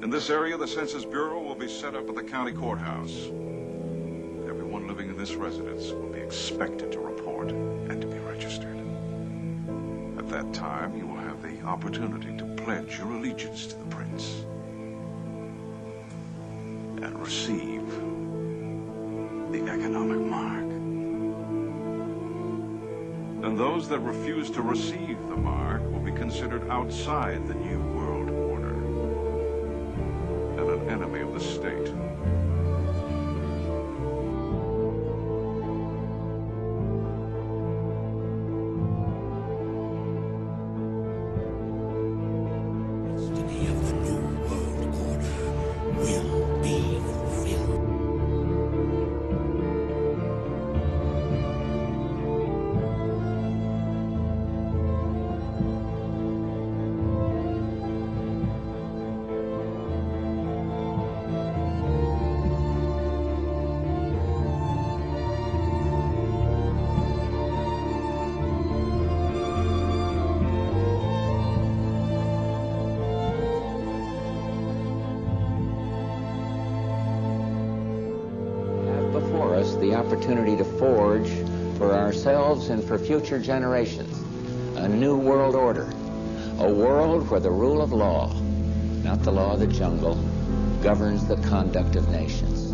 In this area, the Census Bureau will be set up at the county courthouse. Everyone living in this residence will be expected to report and to be registered. At that time, you will have the opportunity to pledge your allegiance to the Prince and receive the economic mark. And those that refuse to receive the mark will be considered outside the New World Order and an enemy of the state. Destiny of the New World Order will be fulfilled. Before us the opportunity to forge for ourselves and for future generations a new world order, a world where the rule of law, not the law of the jungle, governs the conduct of nations.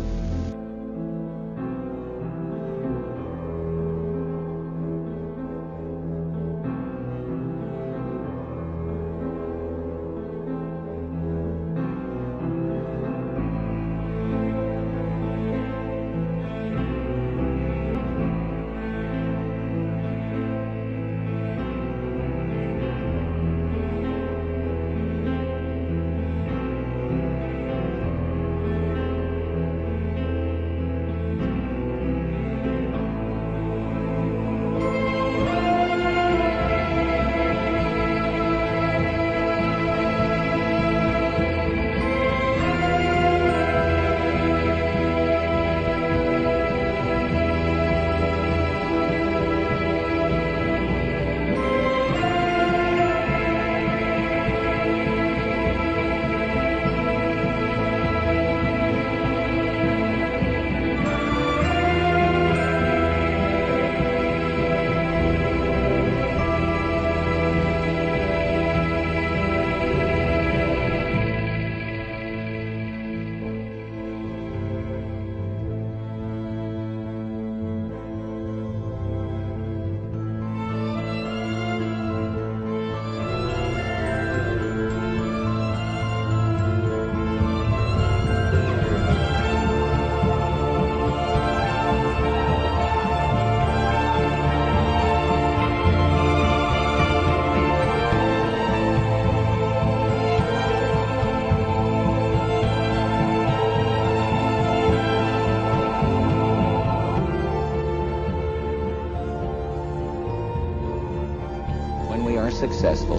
When we are successful,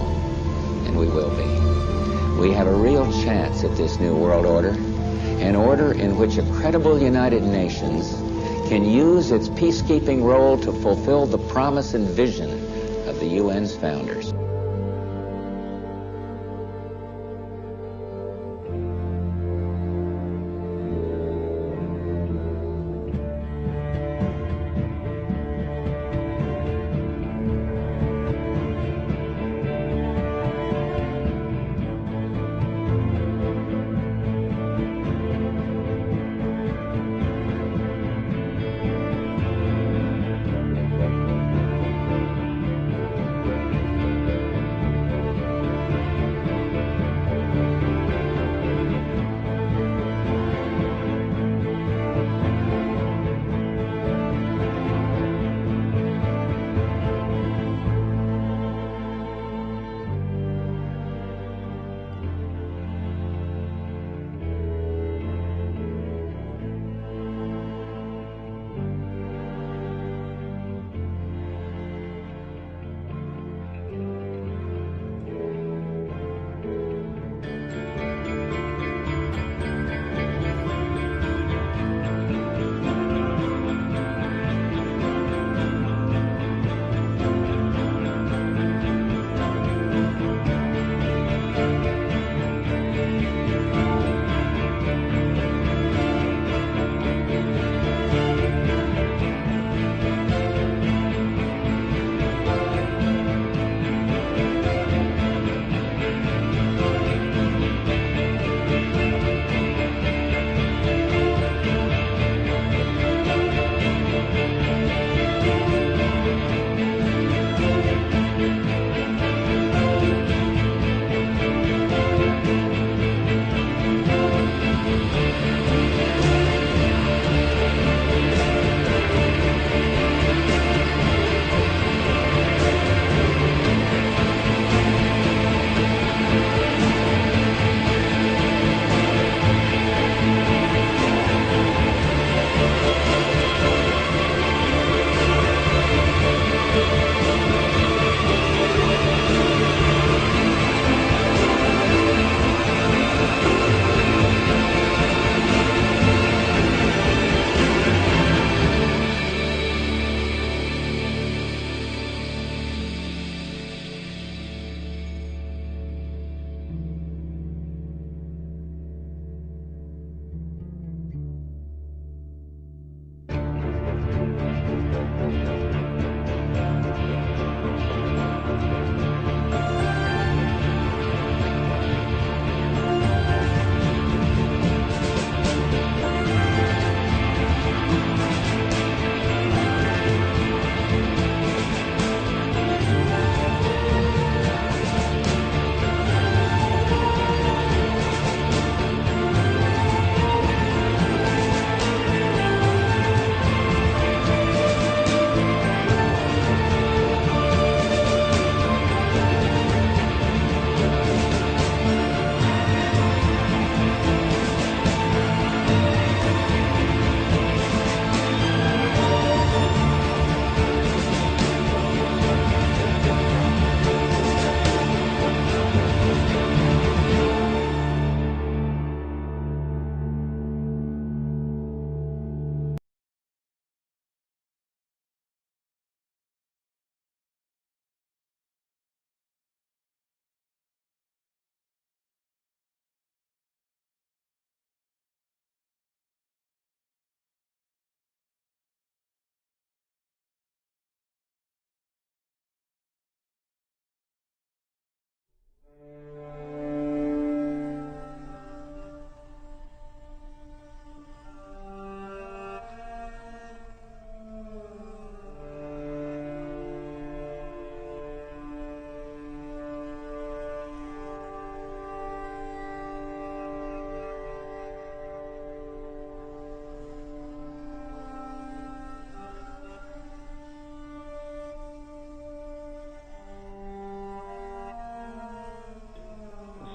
and we will be, we have a real chance at this new world order, an order in which a credible United Nations can use its peacekeeping role to fulfill the promise and vision of the UN's founders.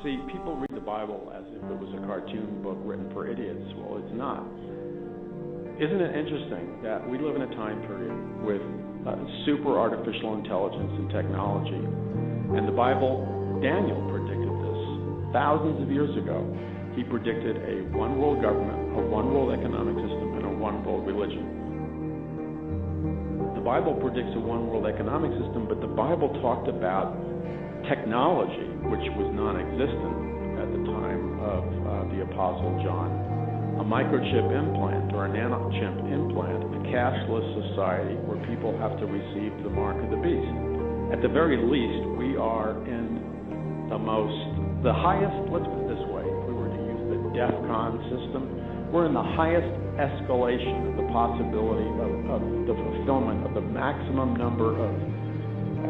See, people read the Bible as if it was a cartoon book written for idiots. Well, it's not. Isn't it interesting that we live in a time period with super artificial intelligence and technology, and the Bible, Daniel predicted this thousands of years ago. He predicted a one-world government, a one-world economic system, and a one-world religion. The Bible predicts a one-world economic system, but the Bible talked about technology, which was non-existent at the time of the Apostle John, a microchip implant or a nanochip implant, a cashless society where people have to receive the mark of the beast. At the very least, we are in the highest, let's put it this way, if we were to use the DEFCON system, we're in the highest escalation of the possibility of the fulfillment of the maximum number of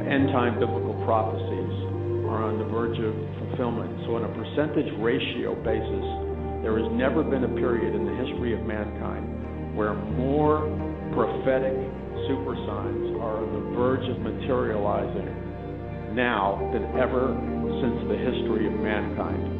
end-time biblical prophecies are on the verge of fulfillment. So on a percentage ratio basis, there has never been a period in the history of mankind where more prophetic super signs are on the verge of materializing now than ever since the history of mankind.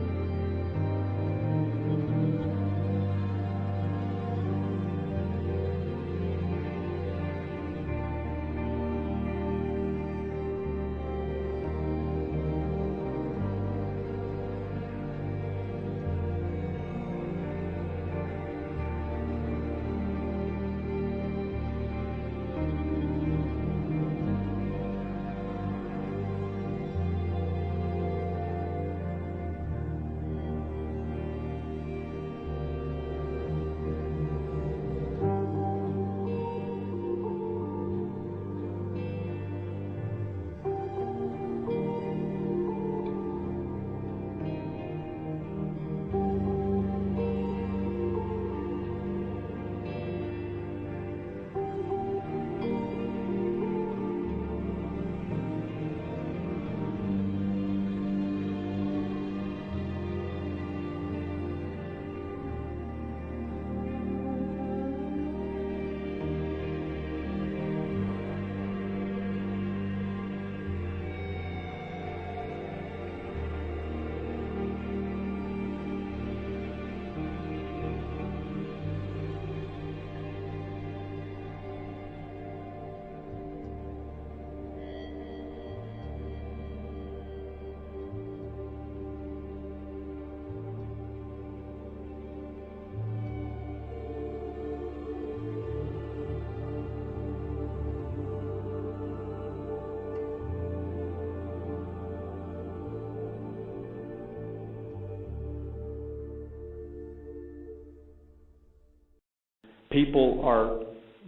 People are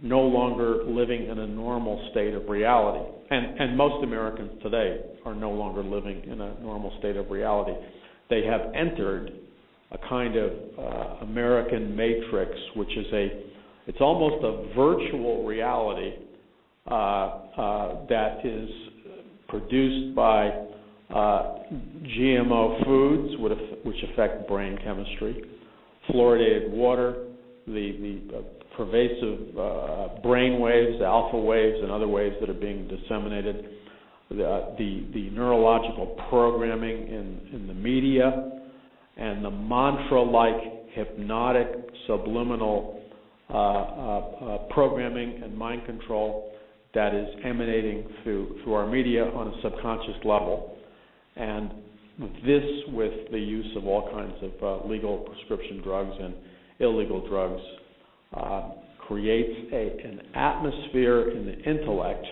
no longer living in a normal state of reality. And most Americans today are no longer living in a normal state of reality. They have entered a kind of American matrix, which is it's almost a virtual reality that is produced by GMO foods, which affect brain chemistry, fluoridated water, the pervasive brain waves, alpha waves, and other waves that are being disseminated, the neurological programming in the media, and the mantra-like hypnotic subliminal programming and mind control that is emanating through our media on a subconscious level. And this, with the use of all kinds of legal prescription drugs and illegal drugs, creates an atmosphere in the intellect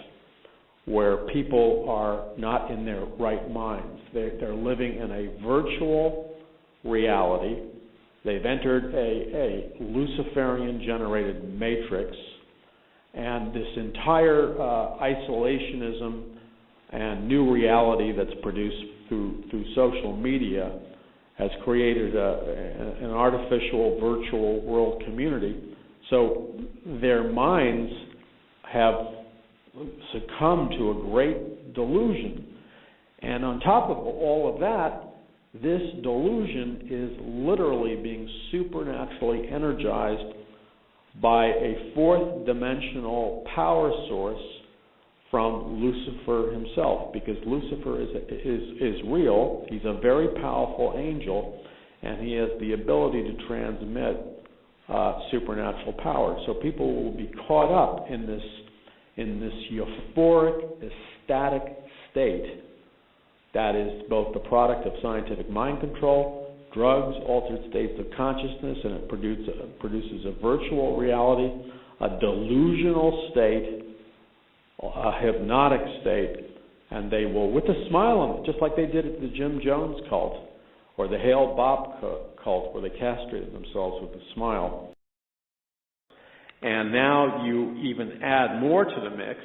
where people are not in their right minds. They're living in a virtual reality. They've entered a Luciferian-generated matrix, and this entire isolationism and new reality that's produced through social media has created an artificial virtual world community. So their minds have succumbed to a great delusion. And on top of all of that, this delusion is literally being supernaturally energized by a fourth dimensional power source from Lucifer himself, because Lucifer is real. He's a very powerful angel, and he has the ability to transmit supernatural power. So people will be caught up in this euphoric, ecstatic state that is both the product of scientific mind control, drugs, altered states of consciousness, and it produces a virtual reality, a delusional state, a hypnotic state, and they will, with a smile on it, just like they did at the Jim Jones cult or the Hale Bopp cult, where they castrated themselves with a smile. And now you even add more to the mix,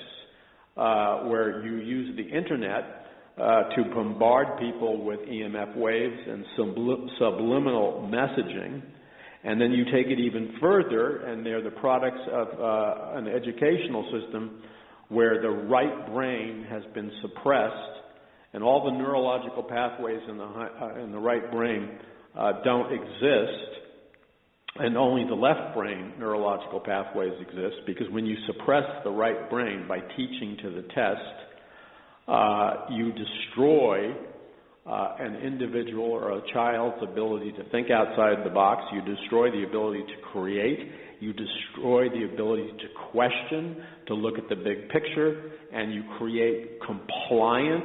where you use the internet to bombard people with EMF waves and subliminal messaging. And then you take it even further, and they're the products of an educational system where the right brain has been suppressed, and all the neurological pathways in the right brain don't exist, and only the left brain neurological pathways exist, because when you suppress the right brain by teaching to the test, you destroy an individual or a child's ability to think outside the box. You destroy the ability to create. You destroy the ability to question, to look at the big picture, and you create compliant,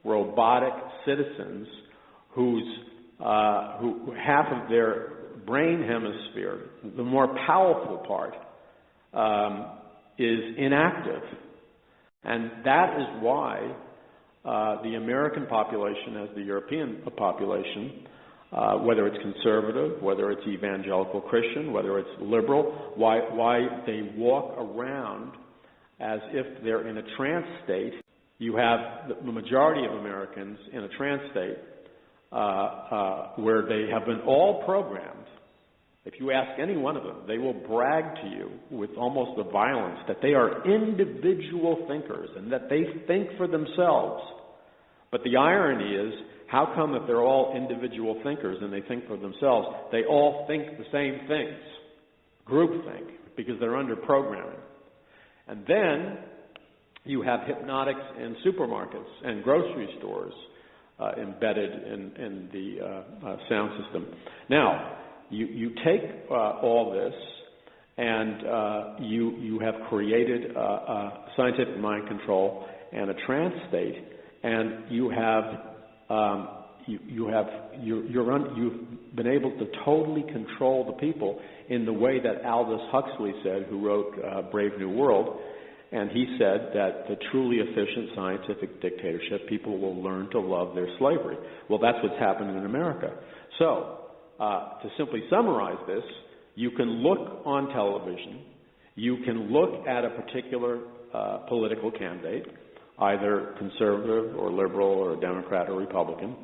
robotic citizens who half of their brain hemisphere, the more powerful part, is inactive. And that is why the American population, as the European population, whether it's conservative, whether it's evangelical Christian, whether it's liberal, why they walk around as if they're in a trance state. You have the majority of Americans in a trance state where they have been all programmed. If you ask any one of them, they will brag to you with almost the violence that they are individual thinkers and that they think for themselves. But the irony is, how come that they're all individual thinkers and they think for themselves? They all think the same things, groupthink, because they're under programming. And then you have hypnotics in supermarkets and grocery stores embedded in the sound system. Now, you take all this and you have created scientific mind control and a trance state, and you've been able to totally control the people in the way that Aldous Huxley said, who wrote Brave New World. And he said that the truly efficient scientific dictatorship, people will learn to love their slavery. Well, that's what's happened in America. So, to simply summarize this, you can look on television, you can look at a particular political candidate, either conservative or liberal or Democrat or Republican,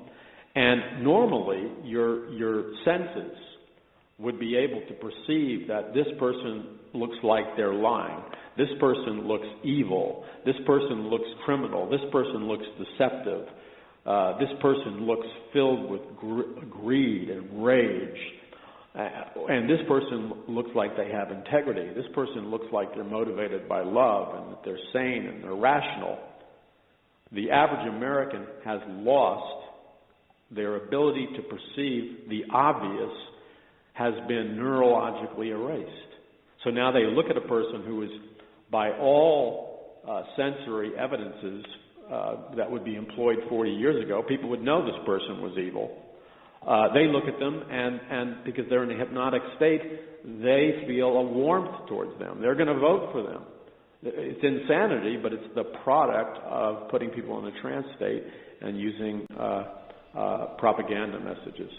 and normally your senses would be able to perceive that this person looks like they're lying, this person looks evil, this person looks criminal, this person looks deceptive, this person looks filled with greed and rage, and this person looks like they have integrity, this person looks like they're motivated by love and that they're sane and they're rational. The average American has lost their ability to perceive the obvious, has been neurologically erased. So now they look at a person who is, by all sensory evidences that would be employed 40 years ago, people would know this person was evil. They look at them, and because they're in a hypnotic state, they feel a warmth towards them. They're going to vote for them. It's insanity, but it's the product of putting people in a trance state and using propaganda messages.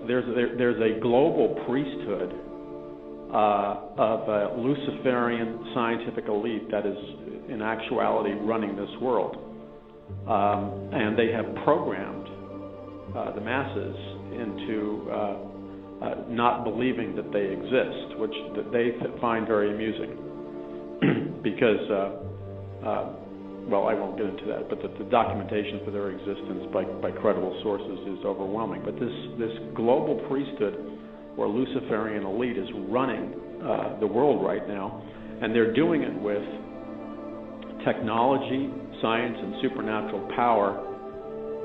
there's a global priesthood of a Luciferian scientific elite that is in actuality running this world. And they have programmed the masses into not believing that they exist, which they find very amusing. Because, well, I won't get into that, but the documentation for their existence by credible sources is overwhelming. But this global priesthood or Luciferian elite is running the world right now, and they're doing it with technology, science, and supernatural power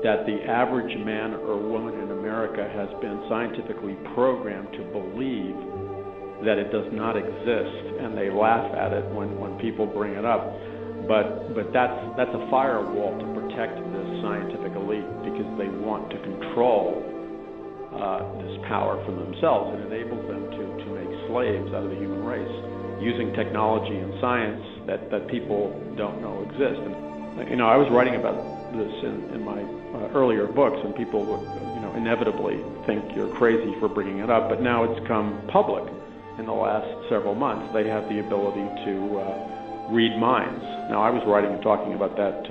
that the average man or woman in America has been scientifically programmed to believe that it does not exist, and they laugh at it when people bring it up. But that's a firewall to protect this scientific elite, because they want to control this power for themselves. It enables them to make slaves out of the human race using technology and science that people don't know exist. And I was writing about this in my earlier books, and people would inevitably think you're crazy for bringing it up. But now it's come public. In the last several months, they have the ability to read minds. Now, I was writing and talking about that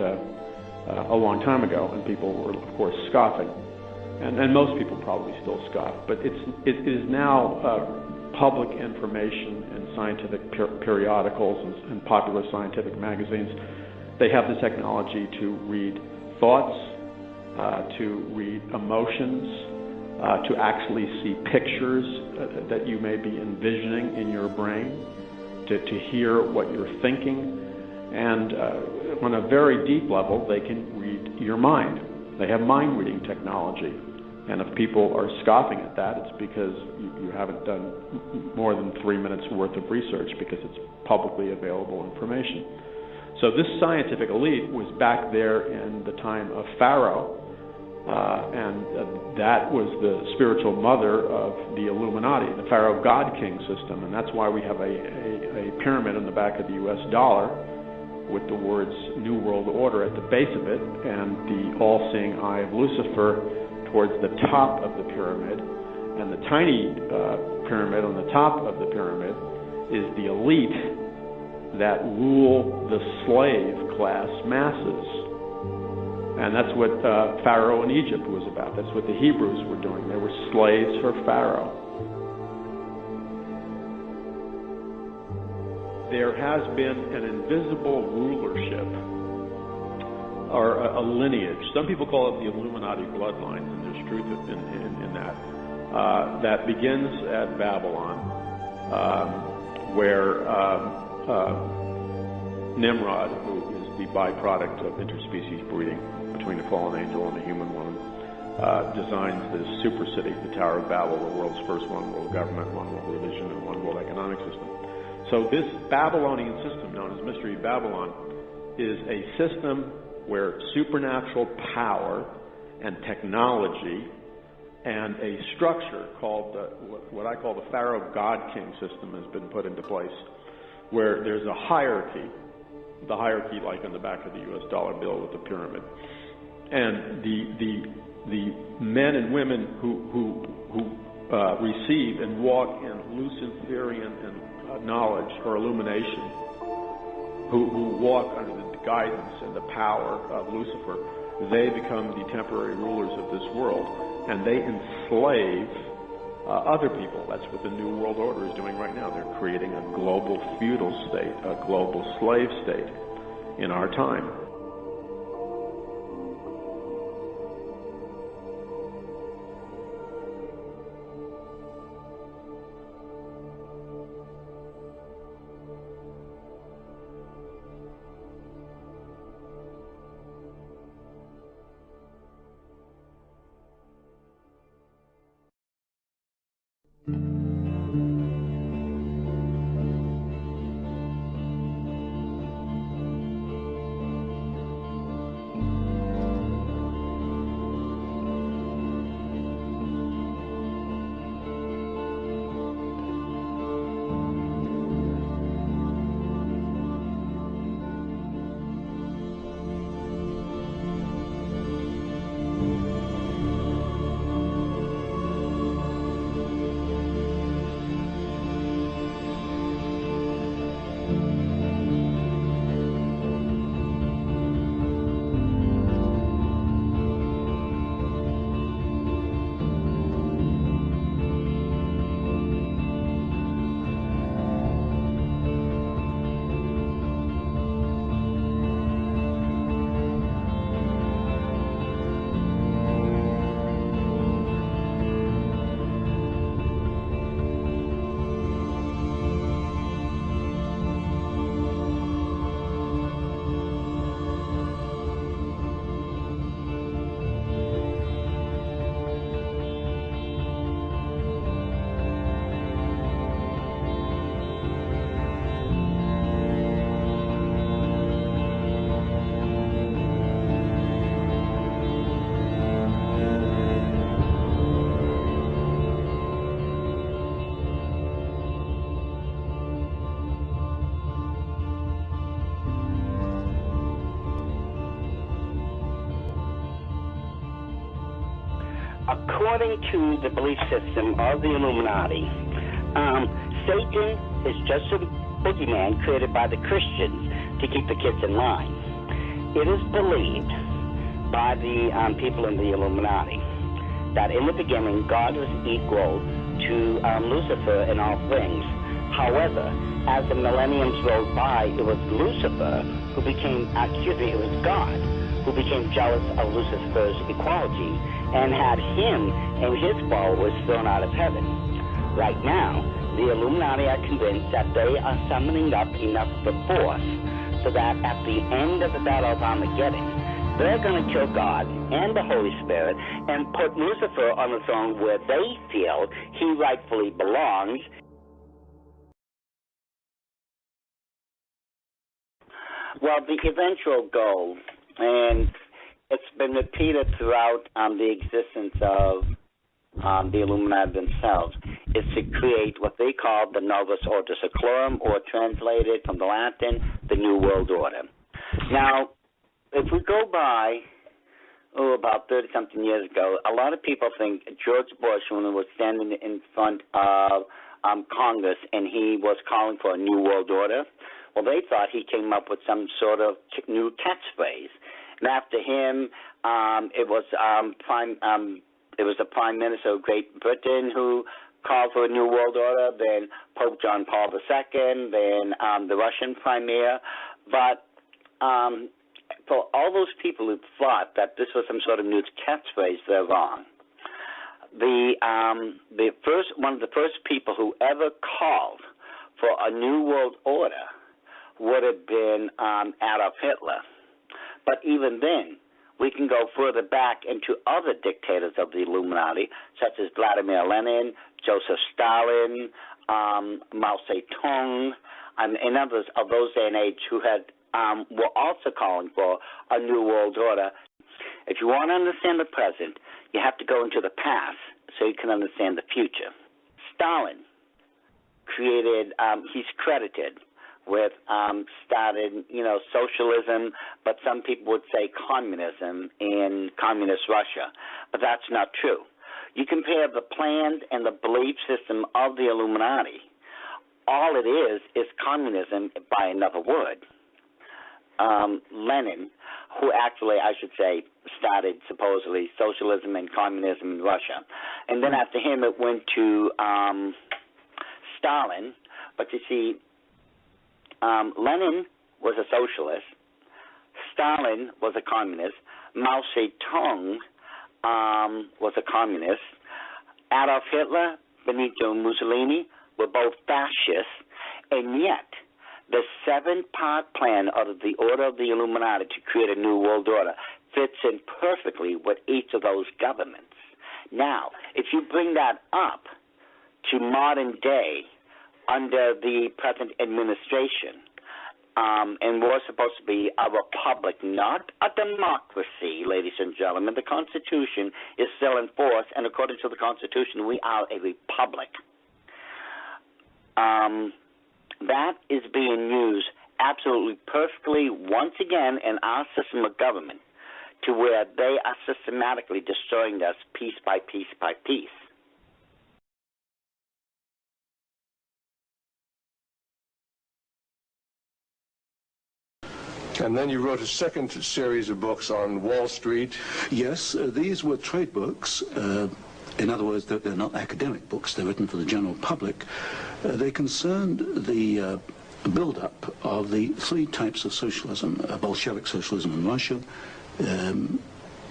a long time ago, and people were, of course, scoffing. And most people probably still scoff. But it is now public information in scientific periodicals and popular scientific magazines. They have the technology to read thoughts, to read emotions, to actually see pictures that you may be envisioning in your brain, to hear what you're thinking, and on a very deep level, they can read your mind. They have mind-reading technology, and if people are scoffing at that, it's because you haven't done more than 3 minutes worth of research, because it's publicly available information. So this scientific elite was back there in the time of Pharaoh, and that was the spiritual mother of the Illuminati, the Pharaoh God-King system, and that's why we have a pyramid on the back of the U.S. dollar with the words New World Order at the base of it, and the all-seeing eye of Lucifer towards the top of the pyramid, and the tiny pyramid on the top of the pyramid is the elite that rule the slave class masses. And that's what Pharaoh in Egypt was about. That's what the Hebrews were doing. They were slaves for Pharaoh. There has been an invisible rulership, or a lineage. Some people call it the Illuminati bloodline, and there's truth in that. That begins at Babylon, where Nimrod, who is the byproduct of interspecies breeding between a fallen angel and a human woman, designs this super city, the Tower of Babel, the world's first one world government, one world religion, and one world economic system. So this Babylonian system, known as Mystery Babylon, is a system where supernatural power and technology and a structure called what I call the Pharaoh God-King system has been put into place, where there's a hierarchy, the hierarchy like on the back of the U.S. dollar bill with the pyramid. And the men and women who receive and walk in Luciferian knowledge or illumination, who walk under the guidance and the power of Lucifer, they become the temporary rulers of this world, and they enslave other people. That's what the New World Order is doing right now. They're creating a global feudal state, a global slave state in our time. according to the belief system of the Illuminati, Satan is just a boogeyman created by the Christians to keep the kids in line. It is believed by the people in the Illuminati that in the beginning God was equal to Lucifer in all things. However, as the millenniums rolled by, it was Lucifer who became, it was God who became jealous of Lucifer's equality and had him and his followers thrown out of heaven. Right now, the Illuminati are convinced that they are summoning up enough of the force so that at the end of the Battle of Armageddon, they're going to kill God and the Holy Spirit and put Lucifer on the throne where they feel he rightfully belongs. Well, the eventual goal, and it's been repeated throughout the existence of the Illuminati themselves, is to create what they call the Novus Ordo Seclorum, or translated from the Latin, the New World Order. Now, if we go by, about 30-something years ago, a lot of people think George Bush, when he was standing in front of Congress and he was calling for a New World Order, well, they thought he came up with some sort of new catchphrase. And after him, it was the Prime Minister of Great Britain who called for a New World Order, then Pope John Paul II, then the Russian Premier. But for all those people who thought that this was some sort of new catchphrase, they're wrong. One of the first people who ever called for a New World Order would have been Adolf Hitler. But even then, we can go further back into other dictators of the Illuminati, such as Vladimir Lenin, Joseph Stalin, Mao Zedong, and others of those day and age who had were also calling for a New World Order. If you want to understand the present, you have to go into the past so you can understand the future. Stalin created, he's credited with started, socialism, but some people would say communism in communist Russia. But that's not true. You compare the plans and the belief system of the Illuminati, all it is communism by another word. Lenin, who actually, I should say, started supposedly socialism and communism in Russia. And then after him it went to Stalin, but you see, Lenin was a socialist, Stalin was a communist, Mao Zedong was a communist, Adolf Hitler, Benito Mussolini were both fascists, and yet the 7-part plan of the Order of the Illuminati to create a New World Order fits in perfectly with each of those governments. Now, if you bring that up to modern day, under the present administration, and we're supposed to be a republic, not a democracy, ladies and gentlemen. The Constitution is still in force, and according to the Constitution, we are a republic. That is being used absolutely perfectly once again in our system of government, to where they are systematically destroying us piece by piece by piece. And then you wrote a second series of books on Wall Street. Yes, these were trade books. In other words, they're not academic books. They're written for the general public. They concerned the build-up of the 3 types of socialism: Bolshevik socialism in Russia,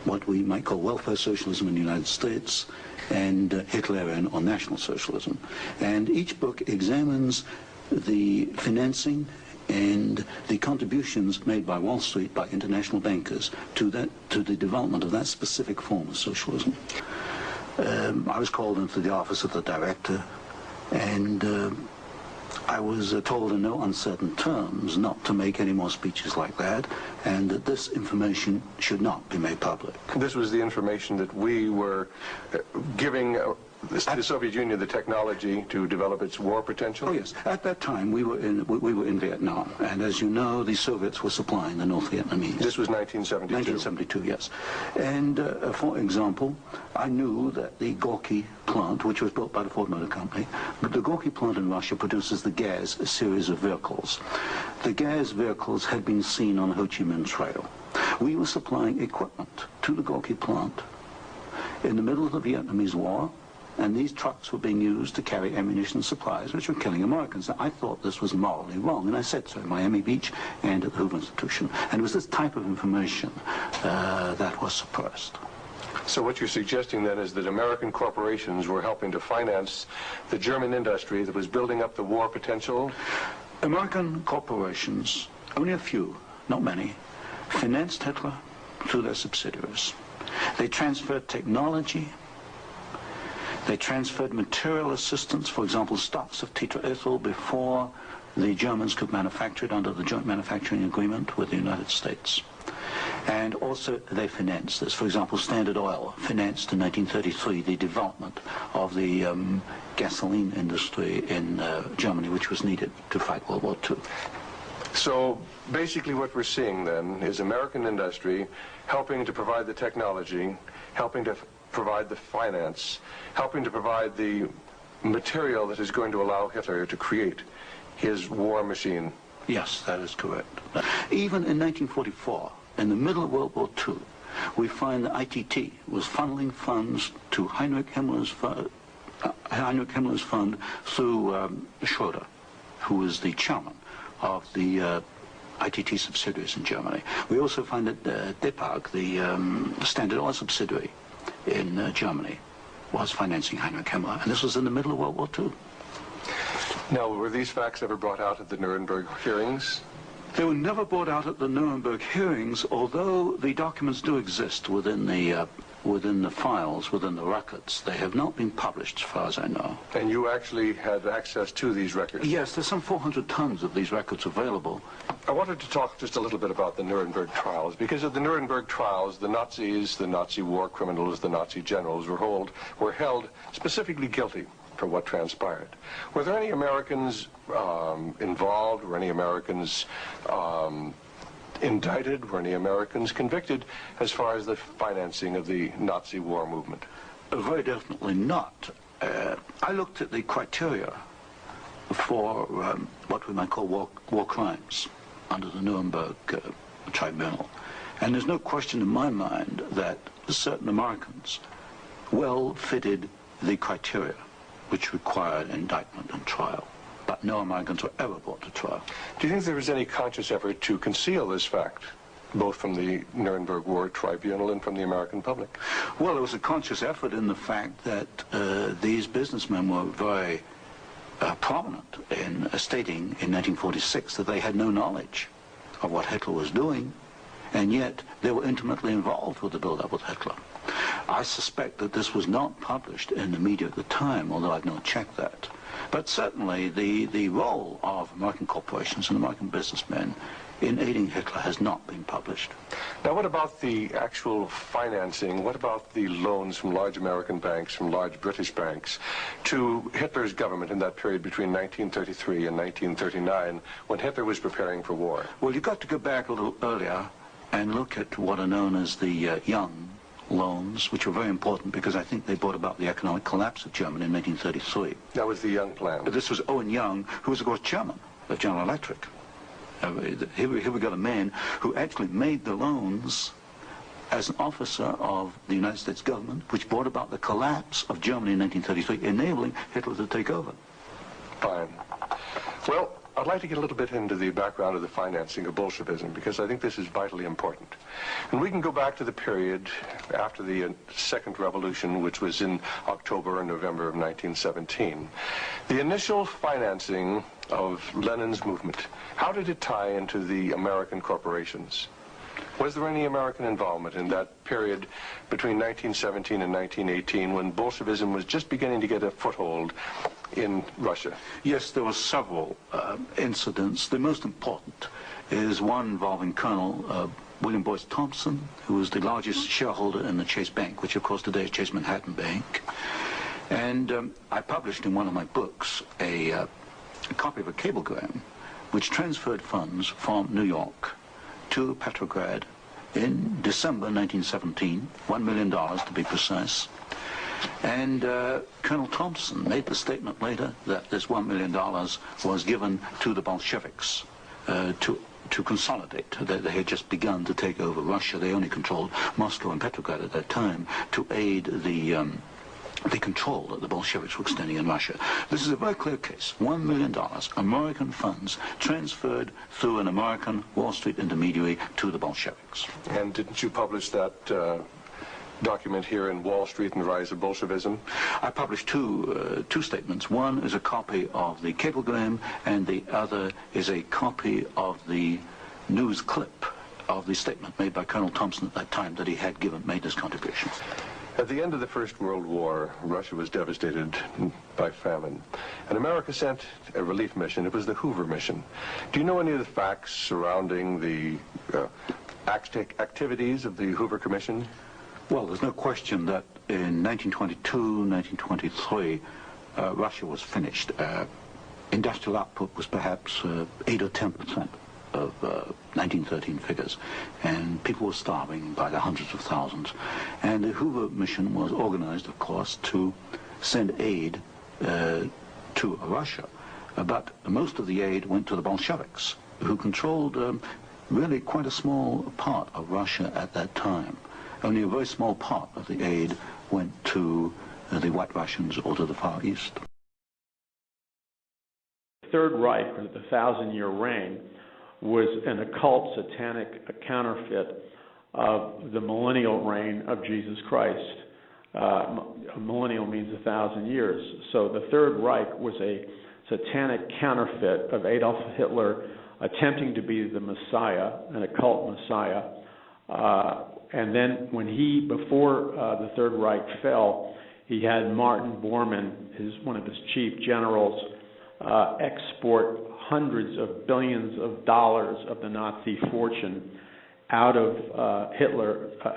what we might call welfare socialism in the United States, and Hitlerian or National Socialism. And each book examines the financing and the contributions made by Wall Street, by international bankers, to the development of that specific form of socialism. I was called into the office of the director, and I was told in no uncertain terms not to make any more speeches like that, and that this information should not be made public. This was the information that we were giving the Soviet Union the technology to develop its war potential? Oh yes. At that time, we were in Vietnam, and as you know, the Soviets were supplying the North Vietnamese. This was 1972. 1972, yes. And for example, I knew that the Gorky plant, which was built by the Ford Motor Company, but the Gorky plant in Russia produces the Gaz series of vehicles. The Gaz vehicles had been seen on the Ho Chi Minh Trail. We were supplying equipment to the Gorky plant in the middle of the Vietnamese War, and these trucks were being used to carry ammunition supplies which were killing Americans. Now, I thought this was morally wrong, and I said so in Miami Beach and at the Hoover Institution. And it was this type of information that was suppressed. So what you're suggesting then is that American corporations were helping to finance the German industry that was building up the war potential? American corporations, only a few, not many, financed Hitler through their subsidiaries. They transferred technology. They transferred material assistance, for example, stocks of tetraethyl before the Germans could manufacture it under the joint manufacturing agreement with the United States. And also they financed this. For example, Standard Oil financed in 1933 the development of the gasoline industry in Germany, which was needed to fight World War II. So basically what we're seeing then is American industry helping to provide the technology, helping to provide the finance, helping to provide the material that is going to allow Hitler to create his war machine. Yes, that is correct. Even in 1944, in the middle of World War II, we find that ITT was funneling funds to Heinrich Himmler's fund through Schroeder, who was the chairman of the ITT subsidiaries in Germany. We also find that Depag, the Standard Oil subsidiary in Germany, was financing Heinrich Himmler, and this was in the middle of World War II. Now, were these facts ever brought out at the Nuremberg hearings? They were never brought out at the Nuremberg hearings, although the documents do exist within the files, within the records. They have not been published, as far as I know. And you actually had access to these records? Yes, there's some 400 tons of these records available. I wanted to talk just a little bit about the Nuremberg trials, because at the Nuremberg trials, the Nazis, the Nazi war criminals, the Nazi generals were held specifically guilty for what transpired. Were there any Americans involved? Were any Americans indicted? Were any Americans convicted as far as the financing of the Nazi war movement? Very definitely not. I looked at the criteria for what we might call war crimes under the Nuremberg Tribunal. And there's no question in my mind that certain Americans well fitted the criteria which required indictment and trial. But no Americans were ever brought to trial. Do you think there was any conscious effort to conceal this fact, both from the Nuremberg War Tribunal and from the American public? Well, there was a conscious effort in the fact that these businessmen were very prominent in stating in 1946 that they had no knowledge of what Hitler was doing, and yet they were intimately involved with the build-up with Hitler. I suspect that this was not published in the media at the time, although I've not checked that. But certainly the role of American corporations and American businessmen in aiding Hitler has not been published. Now, what about the actual financing? What about the loans from large American banks, from large British banks, to Hitler's government in that period between 1933 and 1939, when Hitler was preparing for war? Well, you've got to go back a little earlier and look at what are known as the Young loans, which were very important because I think they brought about the economic collapse of Germany in 1933. That was the Young plan. This was Owen Young, who was, of course, chairman of General Electric. Here we got a man who actually made the loans as an officer of the United States government, which brought about the collapse of Germany in 1933, enabling Hitler to take over. Fine. Well, I'd like to get a little bit into the background of the financing of Bolshevism, because I think this is vitally important. And we can go back to the period after the Second Revolution, which was in October and November of 1917. The initial financing of Lenin's movement, how did it tie into the American corporations? Was there any American involvement in that period between 1917 and 1918, when Bolshevism was just beginning to get a foothold in Russia? Yes, there were several incidents. The most important is one involving Colonel William Boyce Thompson, who was the largest shareholder in the Chase Bank, which of course today is Chase Manhattan Bank. And I published in one of my books a copy of a cablegram which transferred funds from New York to Petrograd in December 1917, $1 million to be precise. And Colonel Thompson made the statement later that this $1 million was given to the Bolsheviks to consolidate. They had just begun to take over Russia. They only controlled Moscow and Petrograd at that time to aid the control that the Bolsheviks were extending in Russia. This is a very clear case. $1 million, American funds transferred through an American Wall Street intermediary to the Bolsheviks. And didn't you publish that document here in Wall Street and the Rise of Bolshevism? I published two statements. One is a copy of the cablegram, and the other is a copy of the news clip of the statement made by Colonel Thompson at that time that he had made this contribution. At the end of the First World War, Russia was devastated by famine, and America sent a relief mission. It was the Hoover mission. Do you know any of the facts surrounding the activities of the Hoover Commission? Well, there's no question that in 1922, 1923, Russia was finished. Industrial output was perhaps 8 or 10% of 1913 figures, and people were starving by the hundreds of thousands. And the Hoover mission was organized, of course, to send aid to Russia. But most of the aid went to the Bolsheviks, who controlled really quite a small part of Russia at that time. Only a very small part of the aid went to the White Russians or to the Far East. The Third Reich, or the Thousand-Year Reign, was an occult, satanic counterfeit of the millennial reign of Jesus Christ. A millennial means 1,000 years. So the Third Reich was a satanic counterfeit of Adolf Hitler attempting to be the Messiah, an occult Messiah. And then when before the Third Reich fell, he had Martin Bormann, one of his chief generals, export hundreds of billions of dollars of the Nazi fortune out of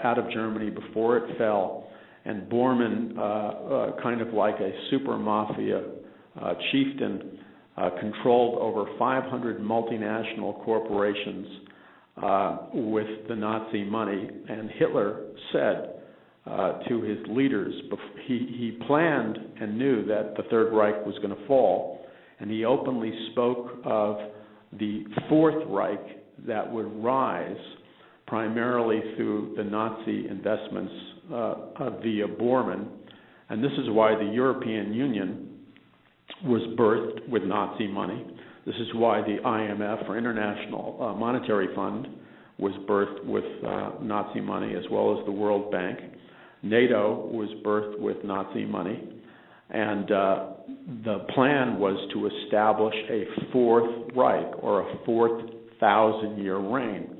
out of Germany before it fell. And Bormann, kind of like a super mafia chieftain, controlled over 500 multinational corporations with the Nazi money. And Hitler said to his leaders, he planned and knew that the Third Reich was going to fall, and he openly spoke of the Fourth Reich that would rise primarily through the Nazi investments via Bormann. And this is why the European Union was birthed with Nazi money. This is why the IMF, or International Monetary Fund, was birthed with Nazi money, as well as the World Bank. NATO was birthed with Nazi money. And the plan was to establish a Fourth Reich, or a fourth 1,000-year reign.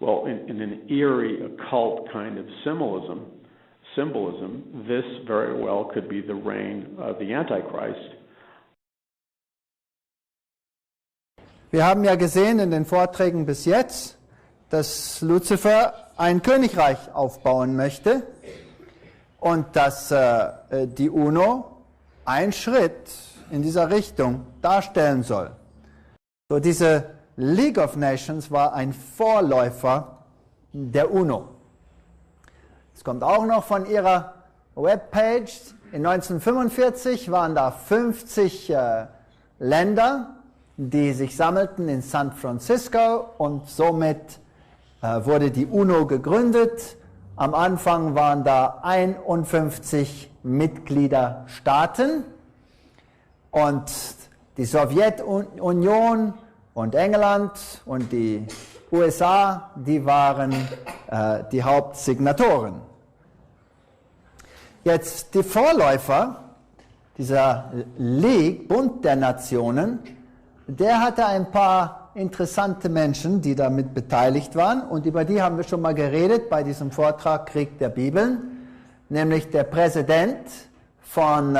Well, in an eerie, occult kind of symbolism, this very well could be the reign of the Antichrist. Wir haben ja gesehen in den Vorträgen bis jetzt, dass Luzifer ein Königreich aufbauen möchte und dass die UNO einen Schritt in dieser Richtung darstellen soll. So, diese League of Nations war ein Vorläufer der UNO. Es kommt auch noch von ihrer Webpage. In 1945 waren da 50 Länder, die sich sammelten in San Francisco, und somit wurde die UNO gegründet. Am Anfang waren da 51 Mitgliederstaaten, und die Sowjetunion und England und die USA, die waren die Hauptsignatoren. Jetzt die Vorläufer dieser League, Bund der Nationen, der hatte ein paar interessante Menschen, die damit beteiligt waren, und über die haben wir schon mal geredet bei diesem Vortrag Krieg der Bibeln, nämlich der Präsident von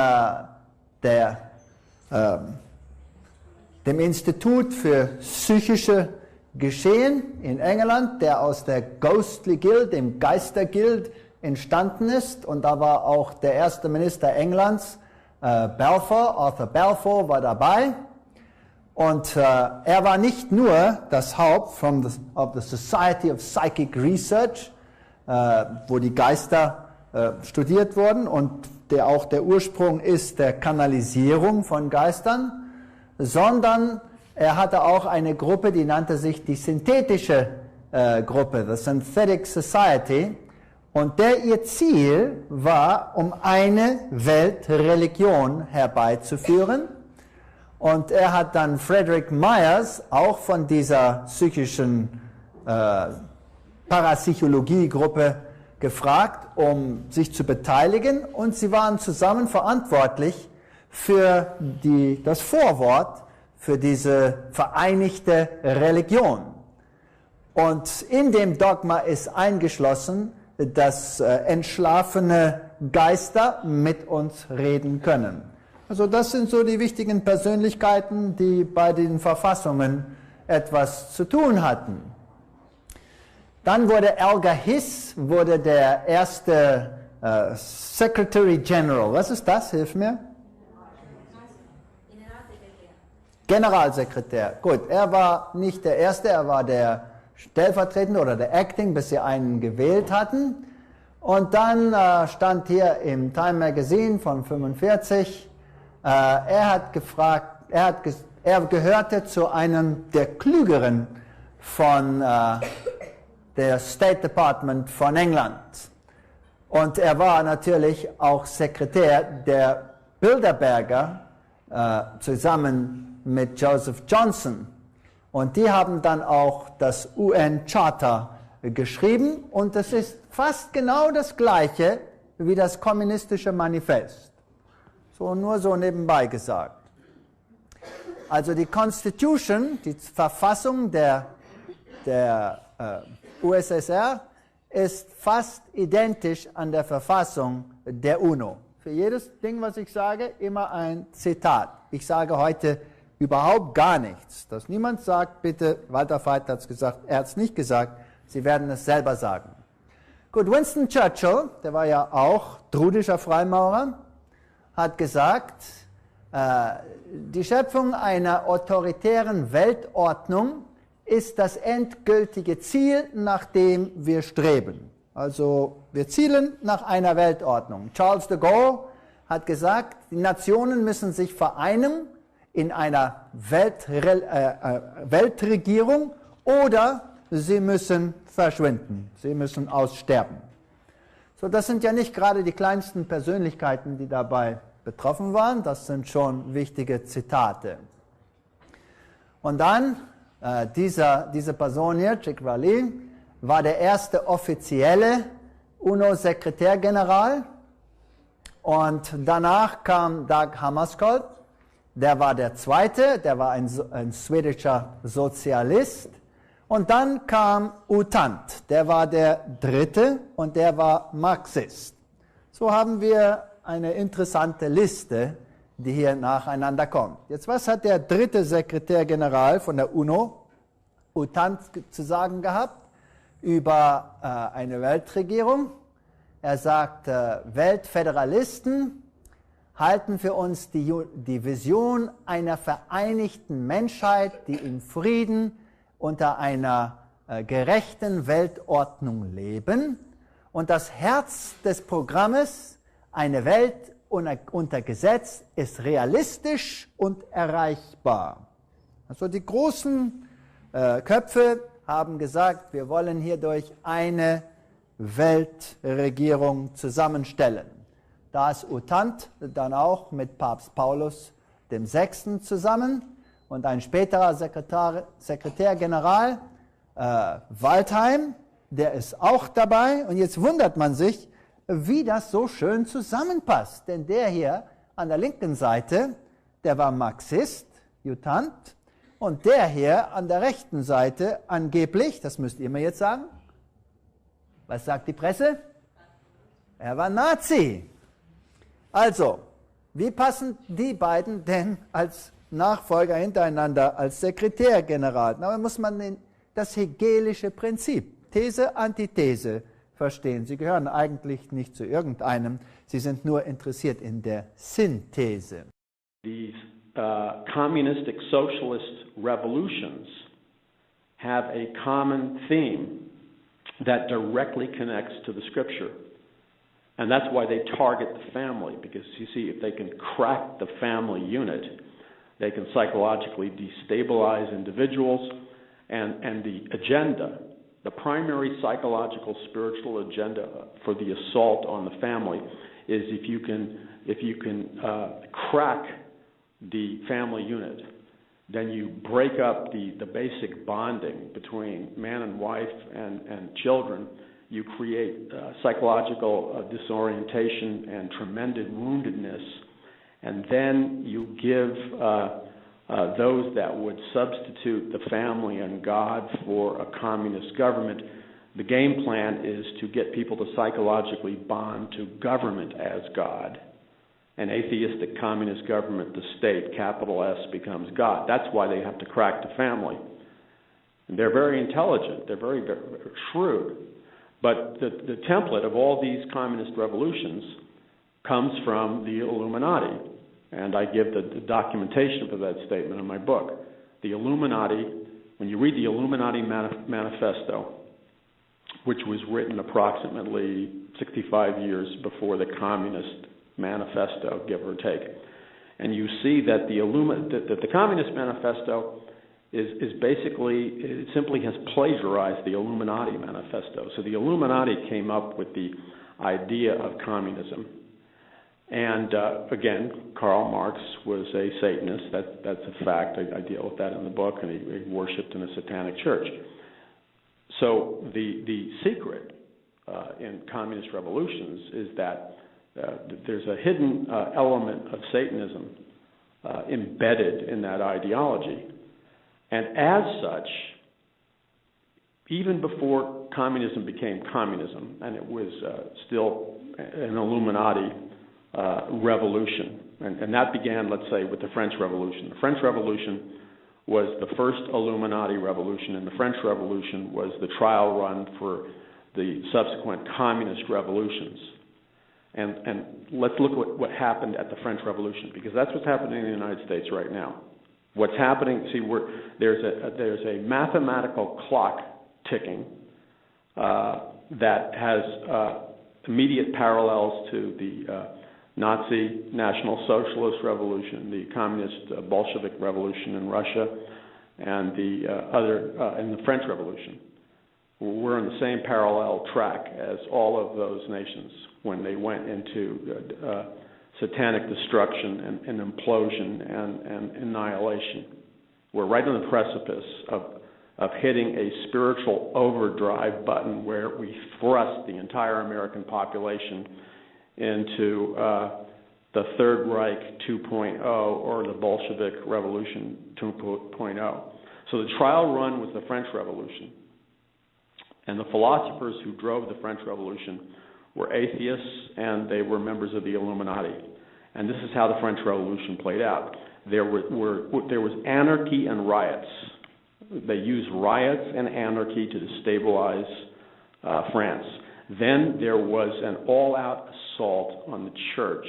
dem Institut für psychische Geschehen in England, der aus der Ghostly Guild, dem Geisterguild, entstanden ist, und da war auch der erste Minister Englands, Arthur Balfour war dabei. Und er war nicht nur das Haupt of the Society of Psychic Research, wo die Geister studiert wurden und der auch der Ursprung ist der Kanalisierung von Geistern, sondern er hatte auch eine Gruppe, die nannte sich die synthetische Gruppe, the Synthetic Society. Und ihr Ziel war, um eine Weltreligion herbeizuführen. Und er hat dann Frederick Myers auch von dieser psychischen Parapsychologie-Gruppe gefragt, um sich zu beteiligen. Und sie waren zusammen verantwortlich für das Vorwort für diese vereinigte Religion. Und in dem Dogma ist eingeschlossen, dass entschlafene Geister mit uns reden können. Also das sind so die wichtigen Persönlichkeiten, die bei den Verfassungen etwas zu tun hatten. Dann wurde Alger Hiss der erste Secretary General. Was ist das? Hilf mir. Generalsekretär. Gut, er war nicht der Erste, er war der Stellvertretende oder der Acting, bis sie einen gewählt hatten. Und dann stand hier im Time Magazine von 1945, er hat gefragt, er gehörte zu einem der Klügeren von der State Department von England. Und er war natürlich auch Sekretär der Bilderberger zusammen mit Joseph Johnson. Und die haben dann auch das UN-Charter geschrieben und das ist fast genau das gleiche wie das kommunistische Manifest. So nur so nebenbei gesagt. Also die Constitution, die Verfassung der USSR ist fast identisch an der Verfassung der UNO. Für jedes Ding, was ich sage, immer ein Zitat. Ich sage heute überhaupt gar nichts. Dass niemand sagt, bitte, Walter Veit hat es gesagt, er hat es nicht gesagt, Sie werden es selber sagen. Gut, Winston Churchill, der war ja auch trudischer Freimaurer, hat gesagt, die Schöpfung einer autoritären Weltordnung ist das endgültige Ziel, nach dem wir streben. Also wir zielen nach einer Weltordnung. Charles de Gaulle hat gesagt, die Nationen müssen sich vereinen in einer Weltregierung oder sie müssen verschwinden, sie müssen aussterben. So, das sind ja nicht gerade die kleinsten Persönlichkeiten, die dabei betroffen waren, das sind schon wichtige Zitate. Und dann, diese Person hier, Chick Raleigh, war der erste offizielle UNO-Sekretärgeneral und danach kam Dag Hammarskjöld, der war der zweite, der war ein schwedischer Sozialist. Und dann kam U Thant, der war der dritte und der war Marxist. So haben wir eine interessante Liste, die hier nacheinander kommt. Jetzt, was hat der dritte Sekretärgeneral von der UNO, U Thant, zu sagen gehabt über eine Weltregierung? Er sagt, Weltföderalisten halten für uns die Vision einer vereinigten Menschheit, die in Frieden unter einer gerechten Weltordnung leben. Und das Herz des Programmes, eine Welt unter Gesetz, ist realistisch und erreichbar. Also die großen Köpfe haben gesagt, wir wollen hierdurch eine Weltregierung zusammenstellen. Da ist U Thant dann auch mit Papst Paulus VI. Zusammen und ein späterer Sekretärgeneral, Waldheim, der ist auch dabei. Und jetzt wundert man sich, wie das so schön zusammenpasst. Denn der hier an der linken Seite, der war Marxist, U Thant, und der hier an der rechten Seite angeblich, das müsst ihr mir jetzt sagen, was sagt die Presse? Er war Nazi. Also, wie passen die beiden denn als Nachfolger hintereinander, als Sekretärgeneral? Da muss man das hegelische Prinzip, These, Antithese, verstehen. Sie gehören eigentlich nicht zu irgendeinem, sie sind nur interessiert in der Synthese. These communistic socialist revolutions have a common theme that directly connects to the Scripture. And that's why they target the family, because you see, if they can crack the family unit, they can psychologically destabilize individuals, and the agenda, the primary psychological spiritual agenda for the assault on the family is if you can crack the family unit, then you break up the basic bonding between man and wife and children. You create psychological disorientation and tremendous woundedness, and then you give those that would substitute the family and God for a communist government. The game plan is to get people to psychologically bond to government as God. An atheistic communist government, the state, capital S, becomes God. That's why they have to crack the family. And they're very intelligent. They're very, very shrewd. But the template of all these communist revolutions comes from the Illuminati. And I give the documentation for that statement in my book. The Illuminati, when you read the Illuminati Manifesto, which was written approximately 65 years before the Communist Manifesto, give or take, and you see that the Communist Manifesto is basically, it simply has plagiarized the Illuminati Manifesto. So the Illuminati came up with the idea of communism. And again, Karl Marx was a Satanist. That's a fact. I deal with that in the book, and he worshipped in a satanic church. So the secret in communist revolutions is that there's a hidden element of Satanism embedded in that ideology. And as such, even before communism became communism, and it was still an Illuminati revolution, and that began, let's say, with the French Revolution. The French Revolution was the first Illuminati revolution, and the French Revolution was the trial run for the subsequent communist revolutions. And let's look at what happened at the French Revolution, because that's what's happening in the United States right now. What's happening, see, there's a mathematical clock ticking that has immediate parallels to the Nazi National Socialist Revolution, the Communist Bolshevik Revolution in Russia, and the French Revolution. We're on the same parallel track as all of those nations when they went into satanic destruction and implosion and annihilation. We're right on the precipice of hitting a spiritual overdrive button where we thrust the entire American population into the Third Reich 2.0 or the Bolshevik Revolution 2.0. So the trial run was the French Revolution. And the philosophers who drove the French Revolution were atheists, and they were members of the Illuminati. And this is how the French Revolution played out. There was anarchy and riots. They used riots and anarchy to destabilize France. Then there was an all-out assault on the church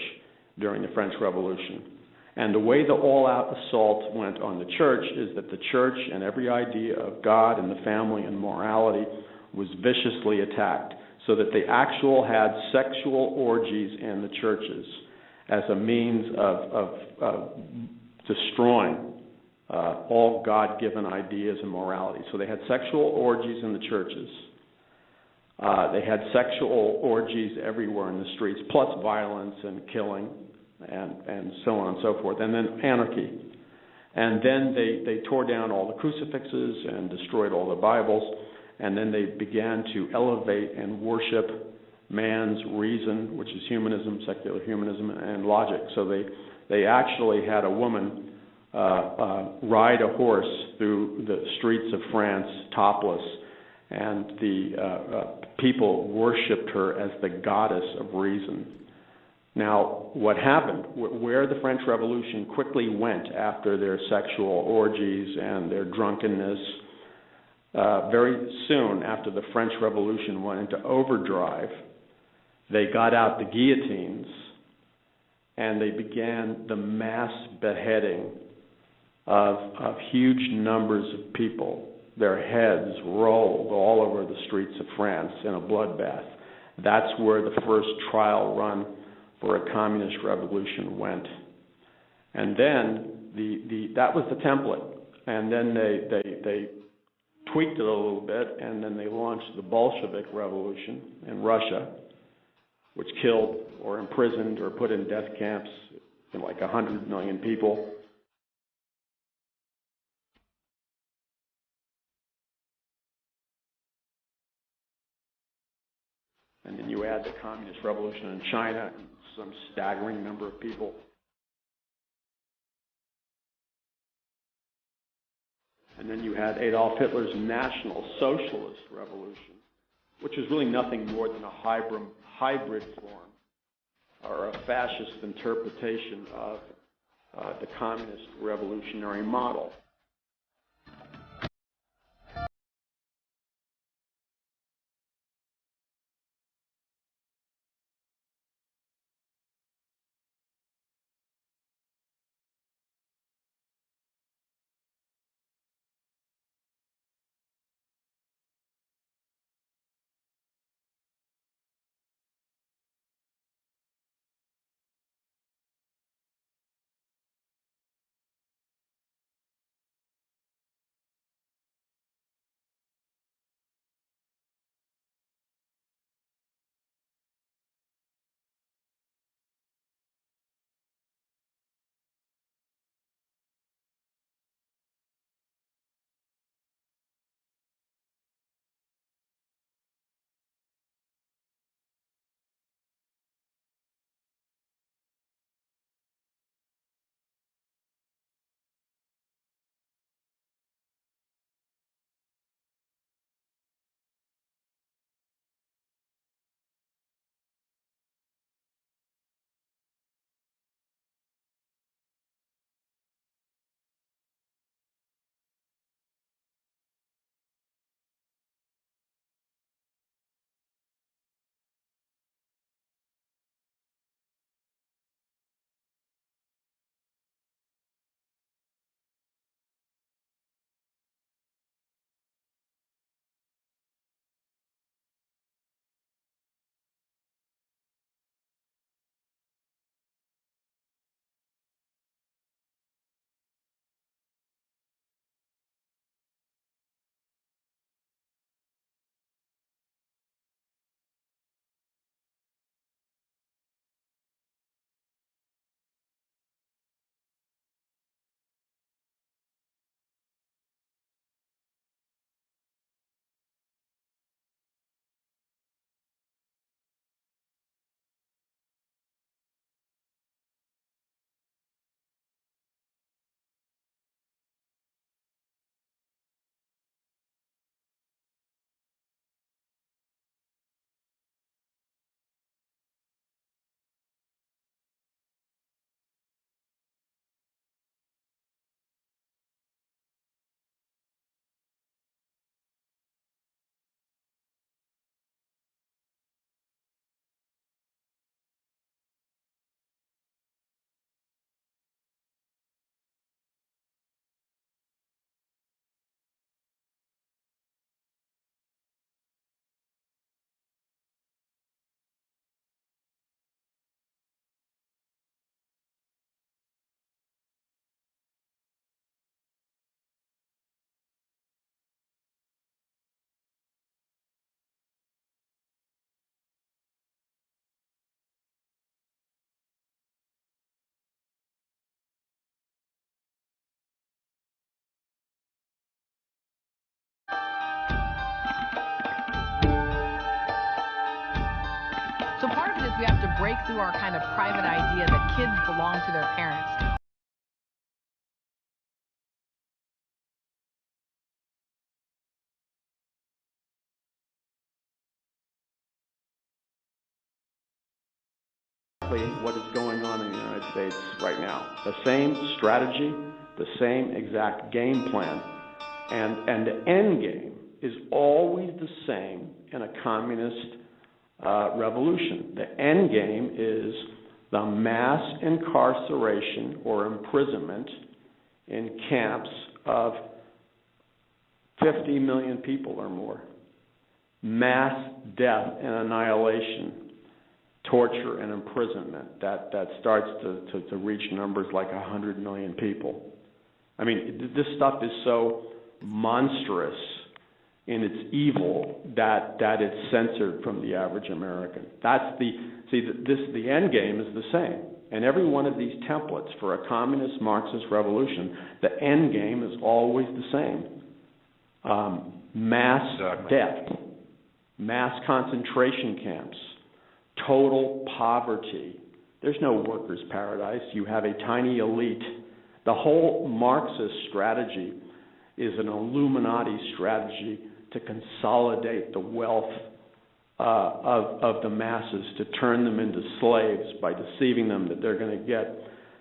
during the French Revolution. And the way the all-out assault went on the church is that the church and every idea of God and the family and morality was viciously attacked, so that they had sexual orgies in the churches as a means of destroying all God-given ideas and morality. So they had sexual orgies in the churches. They had sexual orgies everywhere in the streets, plus violence and killing and so on and so forth, and then anarchy. And then they tore down all the crucifixes and destroyed all the Bibles, and then they began to elevate and worship man's reason, which is humanism, secular humanism, and logic. So they actually had a woman ride a horse through the streets of France topless, and the people worshipped her as the goddess of reason. Now, what happened, where the French Revolution quickly went after their sexual orgies and their drunkenness, very soon after the French Revolution went into overdrive, they got out the guillotines and they began the mass beheading of huge numbers of people. Their heads rolled all over the streets of France in a bloodbath. That's where the first trial run for a communist revolution went. And then that was the template. And then they tweaked it a little bit, and then they launched the Bolshevik Revolution in Russia, which killed or imprisoned or put in death camps like 100 million people. And then you add the communist revolution in China, and some staggering number of people. And then you had Adolf Hitler's National Socialist Revolution, which is really nothing more than a hybrid form or a fascist interpretation of the communist revolutionary model. So part of it is we have to break through our kind of private idea that kids belong to their parents. What is going on in the United States right now. The same strategy, the same exact game plan, and the end game is always the same in a communist revolution. The end game is the mass incarceration or imprisonment in camps of 50 million people or more. Mass death and annihilation, torture and imprisonment that starts to reach numbers like 100 million people. I mean, this stuff is so monstrous in its evil that it's censored from the average American. The end game is the same. And every one of these templates for a communist Marxist revolution, the end game is always the same. Mass death, mass concentration camps, total poverty. There's no workers' paradise. You have a tiny elite. The whole Marxist strategy is an Illuminati strategy to consolidate the wealth of the masses, to turn them into slaves by deceiving them that they're going to get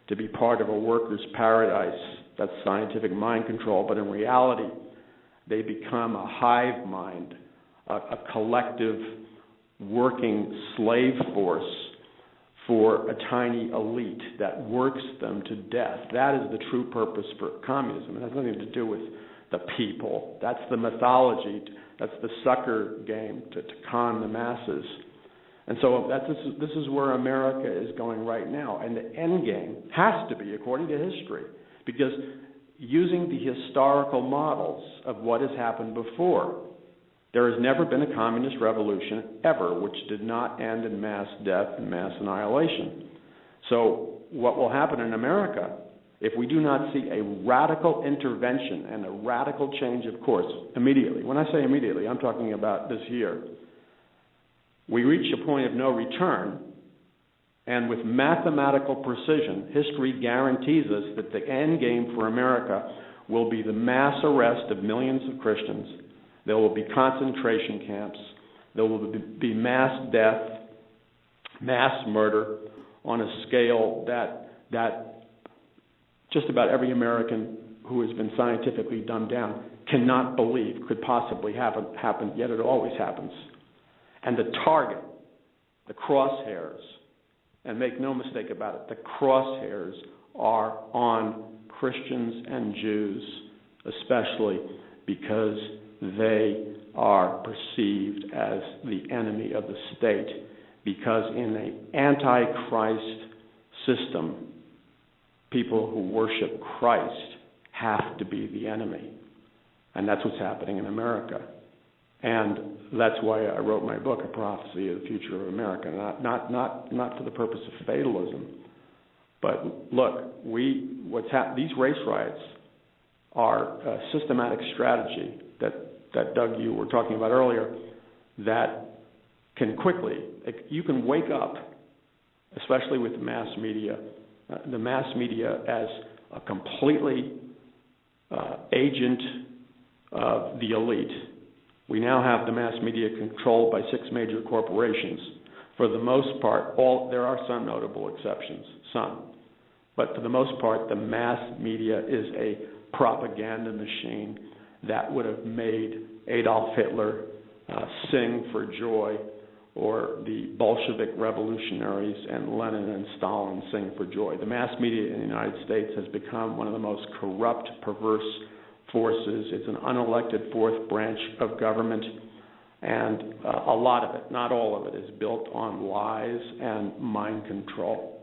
to be part of a workers' paradise. That's scientific mind control. But in reality, they become a hive mind, a collective working slave force for a tiny elite that works them to death. That is the true purpose for communism. It has nothing to do with the people. That's the mythology. That's the sucker game to con the masses. And so this is where America is going right now. And the end game has to be, according to history, because using the historical models of what has happened before, there has never been a communist revolution ever which did not end in mass death and mass annihilation. So what will happen in America if we do not see a radical intervention and a radical change of course immediately? When I say immediately, I'm talking about this year. We reach a point of no return, and with mathematical precision, history guarantees us that the end game for America will be the mass arrest of millions of Christians. There will be concentration camps. There will be mass death, mass murder on a scale that just about every American who has been scientifically dumbed down cannot believe could possibly happen, yet it always happens. And the target, the crosshairs, and make no mistake about it, the crosshairs are on Christians and Jews, especially because they are perceived as the enemy of the state, because in an antichrist system, people who worship Christ have to be the enemy. And that's what's happening in America. And that's why I wrote my book, A Prophecy of the Future of America, not for the purpose of fatalism. But look, these race riots are a systematic strategy that Doug, you were talking about earlier, that can quickly, you can wake up, especially with the mass media as a completely agent of the elite. We now have the mass media controlled by 6 major corporations. For the most part, there are some notable exceptions, but for the most part, the mass media is a propaganda machine that would have made Adolf Hitler sing for joy, or the Bolshevik revolutionaries and Lenin and Stalin sing for joy. The mass media in the United States has become one of the most corrupt, perverse forces. It's an unelected fourth branch of government, and a lot of it, not all of it, is built on lies and mind control.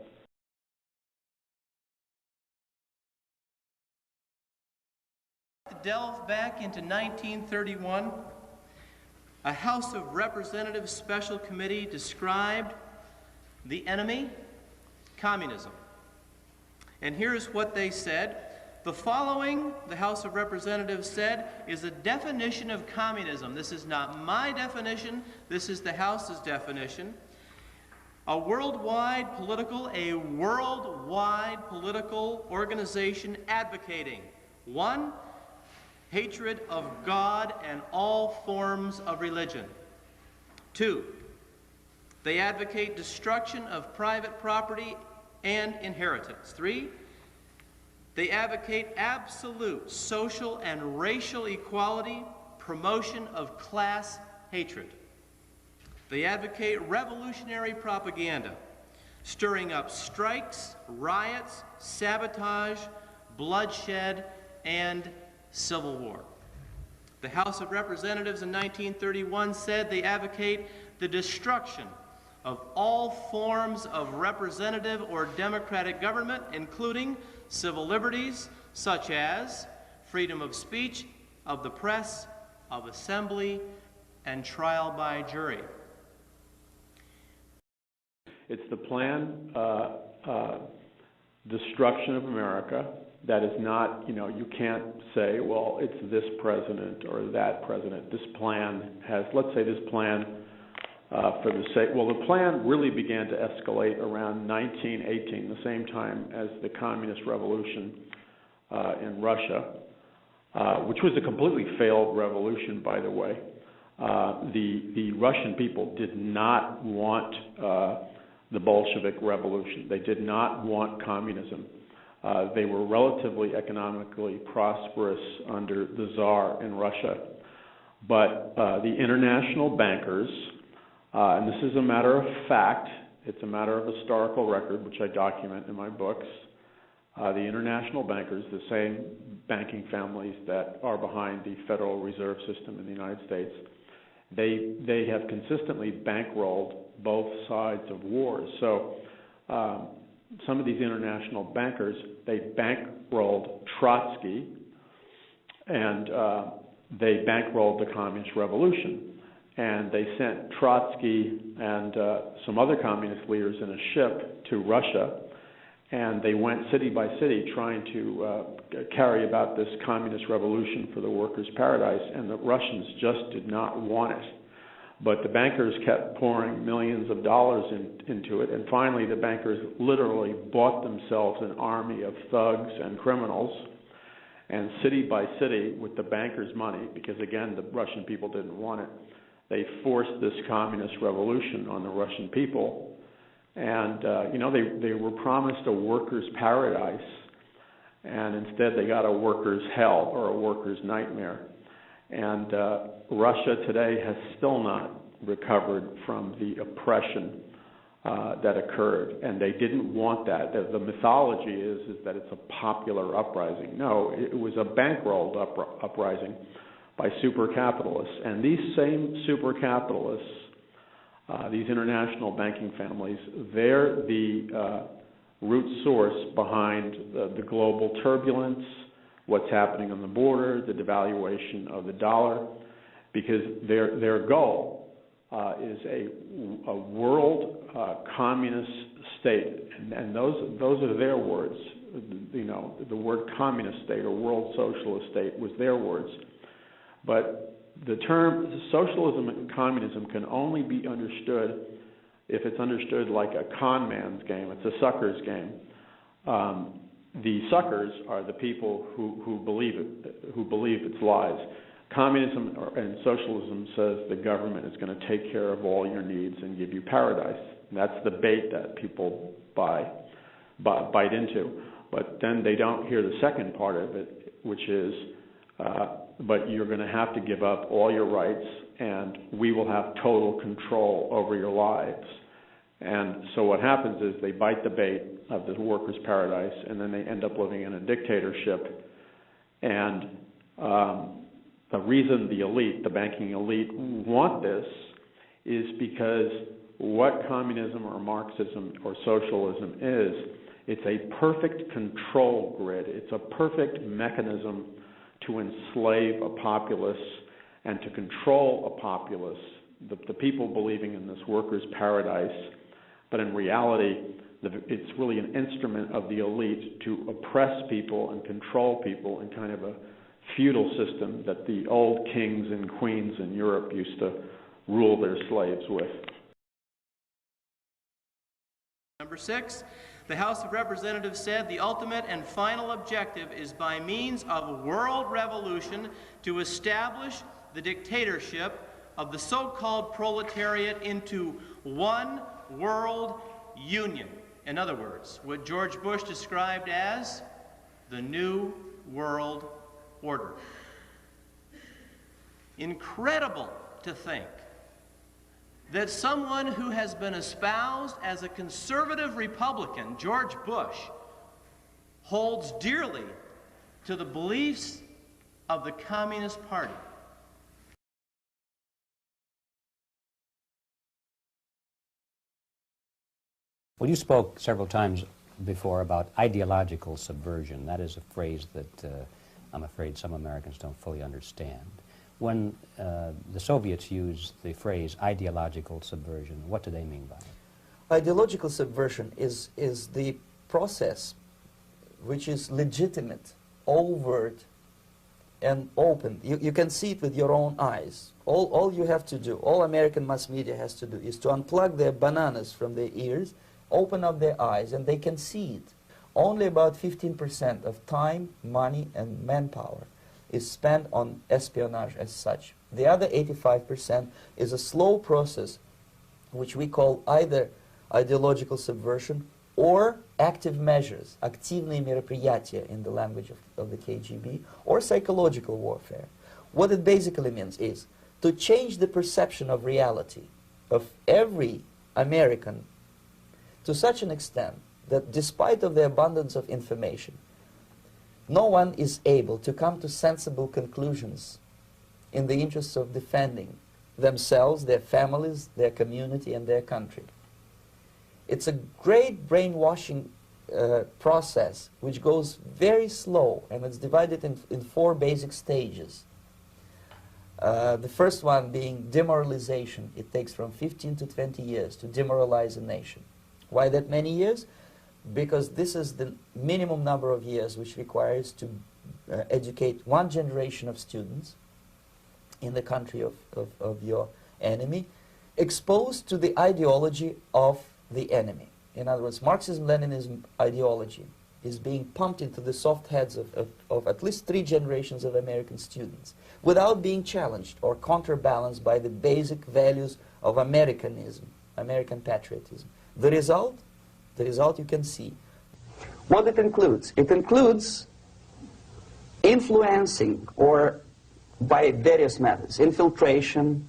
To delve back into 1931, a House of Representatives Special Committee described the enemy, communism. And here's what they said. The following, the House of Representatives said, is a definition of communism. This is not my definition. This is the House's definition. A worldwide political organization advocating, 1, hatred of God and all forms of religion. 2, they advocate destruction of private property and inheritance. 3, they advocate absolute social and racial equality promotion of class hatred. They advocate revolutionary propaganda, stirring up strikes, riots, sabotage, bloodshed, and civil war. The House of Representatives in 1931 said they advocate the destruction of all forms of representative or democratic government, including civil liberties such as freedom of speech, of the press, of assembly, and trial by jury. It's the planned destruction of America. That is not, you can't say, well, it's this president or that president. This plan has, let's say this plan for the sake, well, the plan really began to escalate around 1918, the same time as the communist revolution in Russia, which was a completely failed revolution, by the way. The Russian people did not want the Bolshevik revolution. They did not want communism. They were relatively economically prosperous under the Tsar in Russia. But the international bankers, and this is a matter of fact, it's a matter of historical record, which I document in my books, the international bankers, the same banking families that are behind the Federal Reserve System in the United States, they have consistently bankrolled both sides of wars. So some of these international bankers, they bankrolled Trotsky, and they bankrolled the Communist Revolution. And they sent Trotsky and some other communist leaders in a ship to Russia, and they went city by city trying to carry about this communist revolution for the workers' paradise, and the Russians just did not want it. But the bankers kept pouring millions of dollars into it, and finally the bankers literally bought themselves an army of thugs and criminals, and city by city with the bankers' money, because again the Russian people didn't want it, they forced this communist revolution on the Russian people. And they were promised a workers' paradise, and instead they got a workers' hell or a workers' nightmare. And Russia today has still not recovered from the oppression that occurred, and they didn't want that. The mythology is that it's a popular uprising. No, it was a bankrolled uprising by super capitalists, and these same super capitalists, these international banking families, they're the root source behind the global turbulence, what's happening on the border, the devaluation of the dollar, because their goal is a world communist state, and those are their words. The word communist state or world socialist state was their words. But the term socialism and communism can only be understood if it's understood like a con man's game. It's a sucker's game. The suckers are the people who believe it's lies. Communism and socialism says the government is going to take care of all your needs and give you paradise. And that's the bait that people bite into. But then they don't hear the second part of it, which is but you're going to have to give up all your rights, and we will have total control over your lives. And so what happens is they bite the bait of the workers' paradise, and then they end up living in a dictatorship. And the reason the elite, the banking elite, want this is because what communism or Marxism or socialism is, it's a perfect control grid. It's a perfect mechanism to enslave a populace and to control a populace, the people believing in this workers' paradise. But in reality, it's really an instrument of the elite to oppress people and control people in kind of a feudal system that the old kings and queens in Europe used to rule their slaves with. Number 6, the House of Representatives said the ultimate and final objective is by means of world revolution to establish the dictatorship of the so-called proletariat into one world union. In other words, what George Bush described as the New World Order. incredible to think that someone who has been espoused as a conservative Republican, George Bush, holds dearly to the beliefs of the Communist Party. Well, you spoke several times before about ideological subversion. That is a phrase that I'm afraid some Americans don't fully understand. When the Soviets used the phrase ideological subversion, what do they mean by it? Ideological subversion is the process which is legitimate, overt, and open. You can see it with your own eyes. All you have to do, all American mass media has to do, is to unplug their bananas from their ears, open up their eyes, and they can see it. Only about 15% of time, money, and manpower is spent on espionage as such. The other 85% is a slow process which we call either ideological subversion or active measures, активные мероприятия in the language of the KGB, or psychological warfare. What it basically means is to change the perception of reality of every American to such an extent that despite of the abundance of information, no one is able to come to sensible conclusions in the interests of defending themselves, their families, their community, and their country. It's a great brainwashing process which goes very slow, and it's divided in 4 basic stages. The first one being demoralization. It takes from 15 to 20 years to demoralize a nation. Why that many years? Because this is the minimum number of years which requires to educate one generation of students in the country of your enemy, exposed to the ideology of the enemy. In other words, Marxism-Leninism ideology is being pumped into the soft heads of at least 3 generations of American students without being challenged or counterbalanced by the basic values of Americanism, American patriotism. The result you can see. What it includes? It includes influencing, or by various methods, infiltration,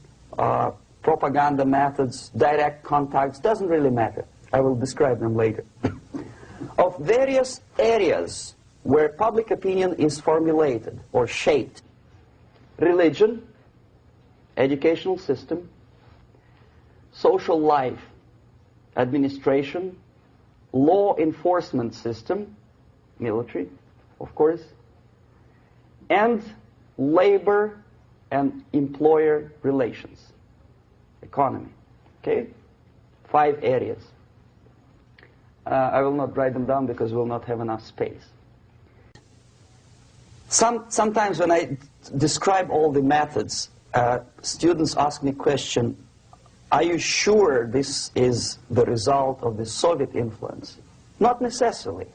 propaganda methods, direct contacts, doesn't really matter. I will describe them later. Of various areas where public opinion is formulated or shaped. Religion, educational system, social life, administration, law enforcement system, military, of course, and labor and employer relations, economy. Okay? 5 areas. I will not write them down because we will not have enough space. Sometimes when I describe all the methods, students ask me a question, are you sure this is the result of the Soviet influence? Not necessarily.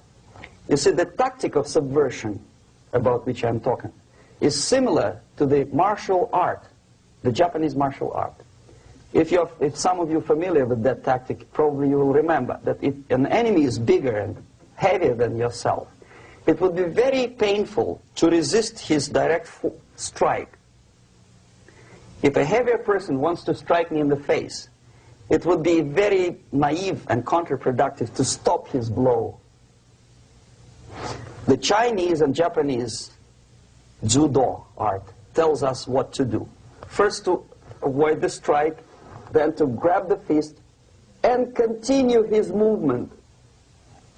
You see, the tactic of subversion, about which I'm talking, is similar to the martial art, the Japanese martial art. If some of you are familiar with that tactic, probably you will remember that if an enemy is bigger and heavier than yourself, it would be very painful to resist his direct strike. If a heavier person wants to strike me in the face, it would be very naive and counterproductive to stop his blow. The Chinese and Japanese judo art tells us what to do. First to avoid the strike, then to grab the fist and continue his movement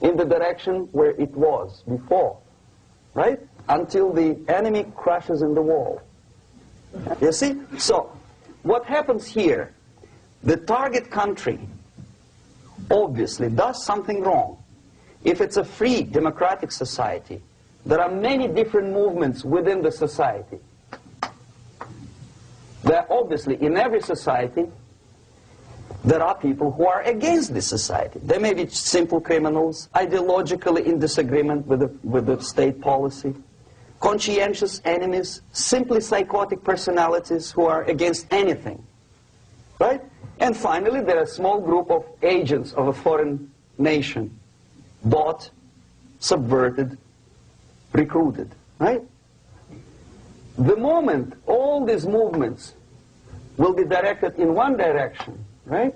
in the direction where it was before, right? Until the enemy crashes in the wall. You see? So, what happens here? The target country obviously does something wrong. If it's a free democratic society, there are many different movements within the society. There obviously, in every society, there are people who are against this society. They may be simple criminals, ideologically in disagreement with the state policy, conscientious enemies, simply psychotic personalities who are against anything, right? And finally, there are a small group of agents of a foreign nation, bought, subverted, recruited, right? The moment all these movements will be directed in one direction, right?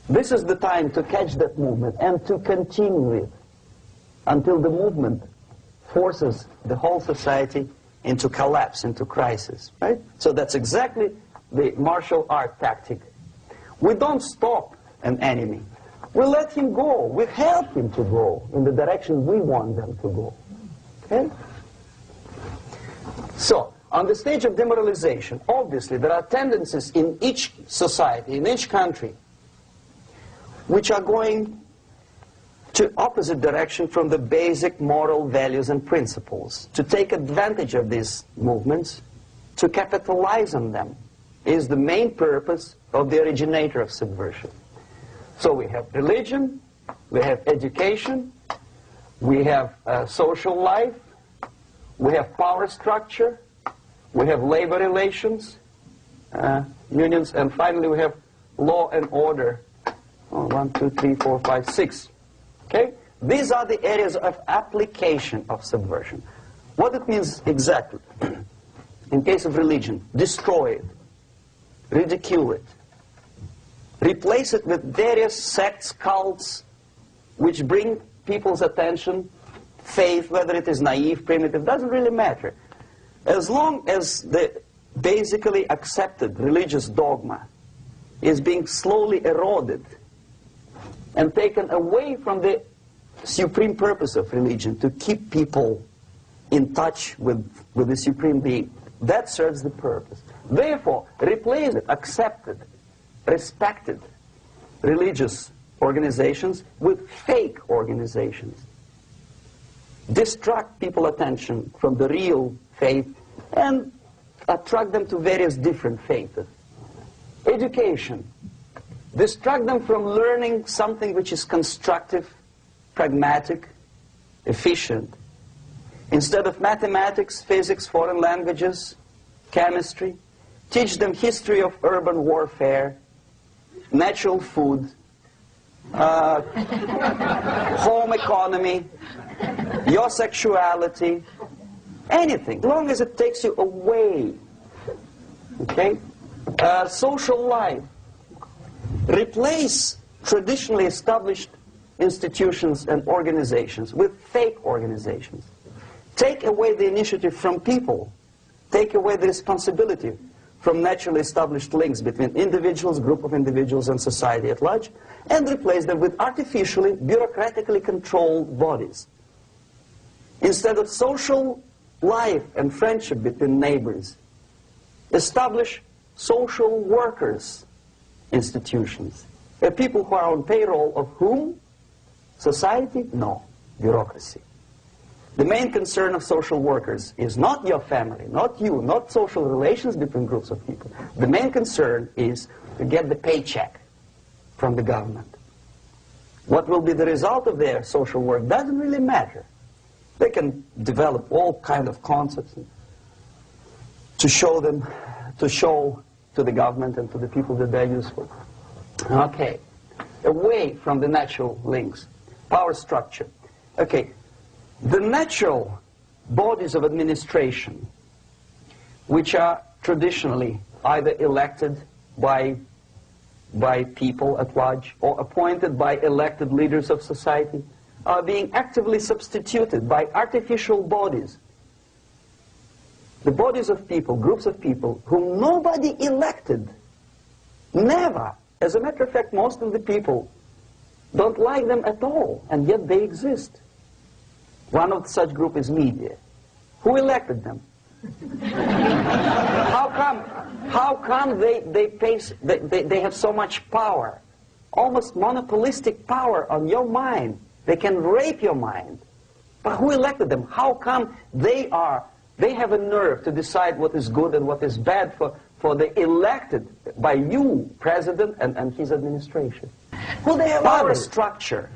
This is the time to catch that movement and to continue it until the movement forces the whole society into collapse, into crisis, right? So that's exactly the martial art tactic. We don't stop an enemy. We let him go. We help him to go in the direction we want them to go. Okay? So, on the stage of demoralization, obviously there are tendencies in each society, in each country, which are going to opposite direction from the basic moral values and principles. To take advantage of these movements, to capitalize on them, is the main purpose of the originator of subversion. So we have religion, we have education, we have social life, we have power structure, we have labor relations, unions, and finally we have law and order. 1, 2, 3, 4, 5, 6. Okay? These are the areas of application of subversion. What it means exactly? In case of religion, destroy it, ridicule it, replace it with various sects, cults, which bring people's attention, faith, whether it is naive, primitive, doesn't really matter. As long as the basically accepted religious dogma is being slowly eroded and taken away from the supreme purpose of religion, to keep people in touch with the supreme being, that serves the purpose. Therefore, replace it, accepted, respected religious organizations with fake organizations. Distract people's attention from the real faith and attract them to various different faiths. Education. Distract them from learning something which is constructive, pragmatic, efficient. Instead of mathematics, physics, foreign languages, chemistry, teach them history of urban warfare, natural food, home economy, your sexuality, anything, as long as it takes you away. Okay? Social life. Replace traditionally established institutions and organizations with fake organizations. Take away the initiative from people. Take away the responsibility from naturally established links between individuals, group of individuals, and society at large, and replace them with artificially, bureaucratically controlled bodies. Instead of social life and friendship between neighbors, establish social workers institutions. People who are on payroll of whom? Society? No. Bureaucracy. The main concern of social workers is not your family, not you, not social relations between groups of people. The main concern is to get the paycheck from the government. What will be the result of their social work doesn't really matter. They can develop all kind of concepts to show to the government and to the people that they're useful. Okay. Away from the natural links. Power structure. Okay. The natural bodies of administration, which are traditionally either elected by people at large or appointed by elected leaders of society, are being actively substituted by artificial bodies. The bodies of people, groups of people, whom nobody elected. Never. As a matter of fact, most of the people don't like them at all, and yet they exist. One of such group is media. Who elected them? How come they have so much power? Almost monopolistic power on your mind. They can rape your mind. But who elected them? How come they have a nerve to decide what is good and what is bad for the elected by you, president, and his administration? Well, their power structure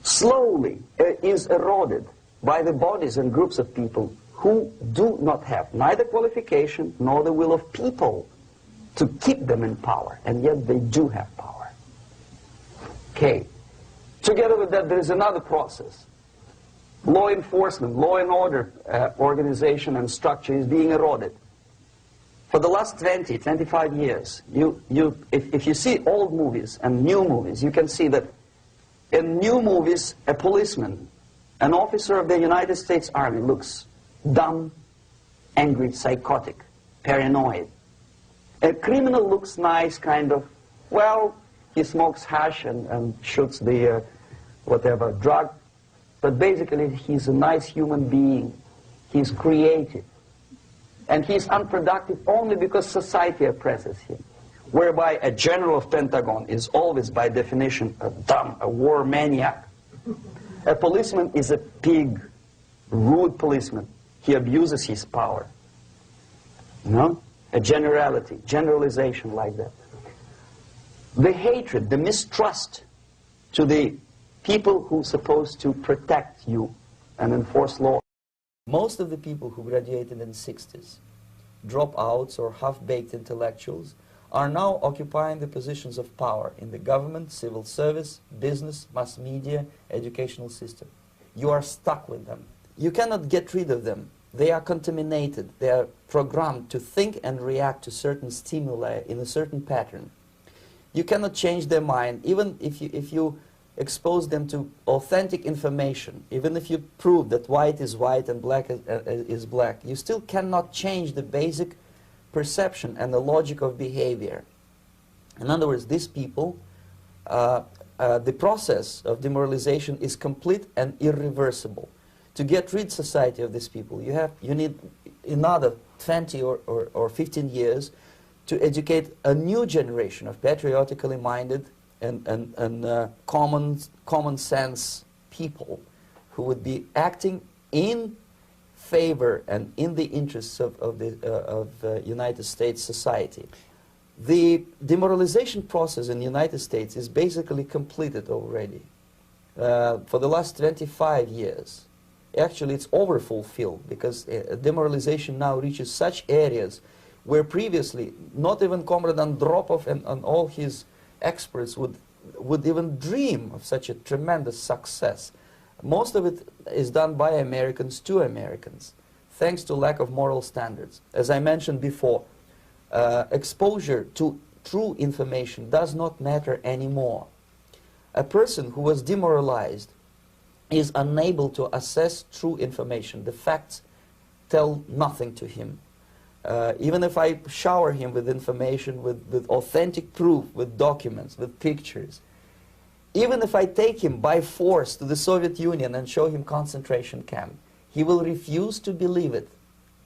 slowly is eroded by the bodies and groups of people who do not have neither qualification nor the will of people to keep them in power, and yet they do have power. Okay. Together with that, there is another process. law enforcement, law and order organization and structure is being eroded. For the last 20, 25 years, if you see old movies and new movies, you can see that in new movies, a policeman, an officer of the United States Army looks dumb, angry, psychotic, paranoid. A criminal looks nice, kind of, well, he smokes hash and shoots the whatever drug, but basically he's a nice human being. He's creative. And he's unproductive only because society oppresses him. Whereby a general of Pentagon is always, by definition, a dumb, a war maniac. A policeman is a pig, rude policeman. He abuses his power. You know? A generality, generalization like that. The hatred, the mistrust to the people who are supposed to protect you and enforce law. Most of the people who graduated in the 60s, dropouts or half-baked intellectuals, are now occupying the positions of power in the government, civil service, business, mass media, educational system. You are stuck with them. You cannot get rid of them. They are contaminated. They are programmed to think and react to certain stimuli in a certain pattern. You cannot change their mind, even if you expose them to authentic information, even if you prove that white is white and black is black, you still cannot change the basic perception and the logic of behavior. In other words, these people, the process of demoralization is complete and irreversible. To get rid society of these people, you need another 20 or 15 years to educate a new generation of patriotically minded and common sense people who would be acting in favor and in the interests of United States society. The demoralization process in the United States is basically completed already. For the last 25 years. Actually, it's overfulfilled because demoralization now reaches such areas where previously not even Comrade Andropov and all his experts would even dream of such a tremendous success. Most of it is done by Americans to Americans, thanks to lack of moral standards. As I mentioned before, exposure to true information does not matter anymore. A person who was demoralized is unable to assess true information. The facts tell nothing to him. Even if I shower him with information, with authentic proof, with documents, with pictures, even if I take him by force to the Soviet Union and show him concentration camp, he will refuse to believe it